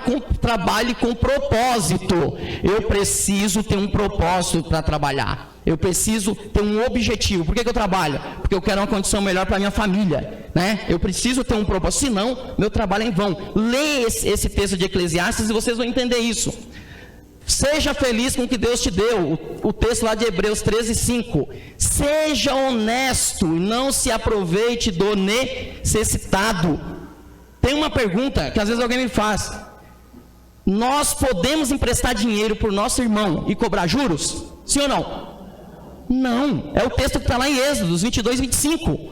com propósito. Eu preciso ter um propósito para trabalhar, eu preciso ter um objetivo. Por que eu trabalho? Porque eu quero uma condição melhor para a minha família, né? Eu preciso ter um propósito, senão meu trabalho é em vão. Lê esse texto de Eclesiastes e vocês vão entender isso. Seja feliz com o que Deus te deu. O texto lá de Hebreus 13:5. Seja honesto e não se aproveite do necessitado. Tem uma pergunta que às vezes alguém me faz: nós podemos emprestar dinheiro para o nosso irmão e cobrar juros? Sim ou não? Não. É o texto que está lá em Êxodo 22:25.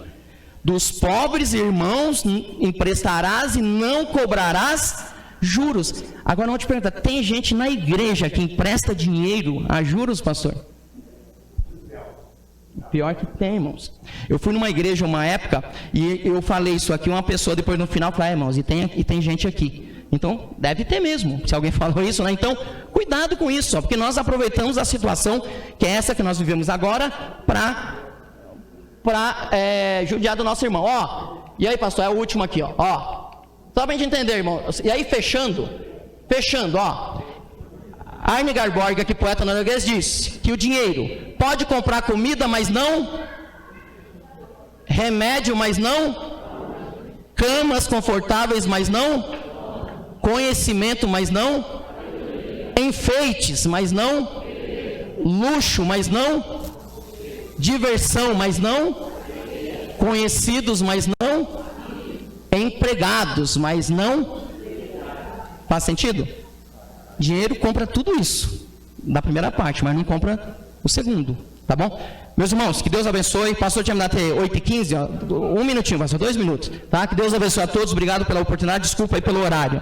Dos pobres irmãos emprestarás e não cobrarás juros. Agora eu vou te perguntar, tem gente na igreja que empresta dinheiro a juros, pastor? Pior que tem, irmãos. Eu fui numa igreja uma época e eu falei isso aqui, uma pessoa depois no final falou: irmãos, e tem gente aqui. Então, deve ter mesmo, se alguém falou isso, né? Então, cuidado com isso, porque nós aproveitamos a situação, que é essa que nós vivemos agora, para judiar do nosso irmão. E aí, pastor, é o último aqui, só para a gente entender, irmão. E aí, fechando, Arne Garborg, aqui poeta norueguês, disse que o dinheiro pode comprar comida, mas não remédio, mas não camas confortáveis, mas não conhecimento, mas não enfeites, mas não luxo, mas não diversão, mas não conhecidos, mas não empregados, mas não. Faz sentido? Dinheiro compra tudo isso da primeira parte, mas não compra o segundo, tá bom? Meus irmãos, que Deus abençoe. Pastor, tinha me dado até 8h15, um minutinho, pastor, 2 minutos, tá? Que Deus abençoe a todos, obrigado pela oportunidade, desculpa aí pelo horário.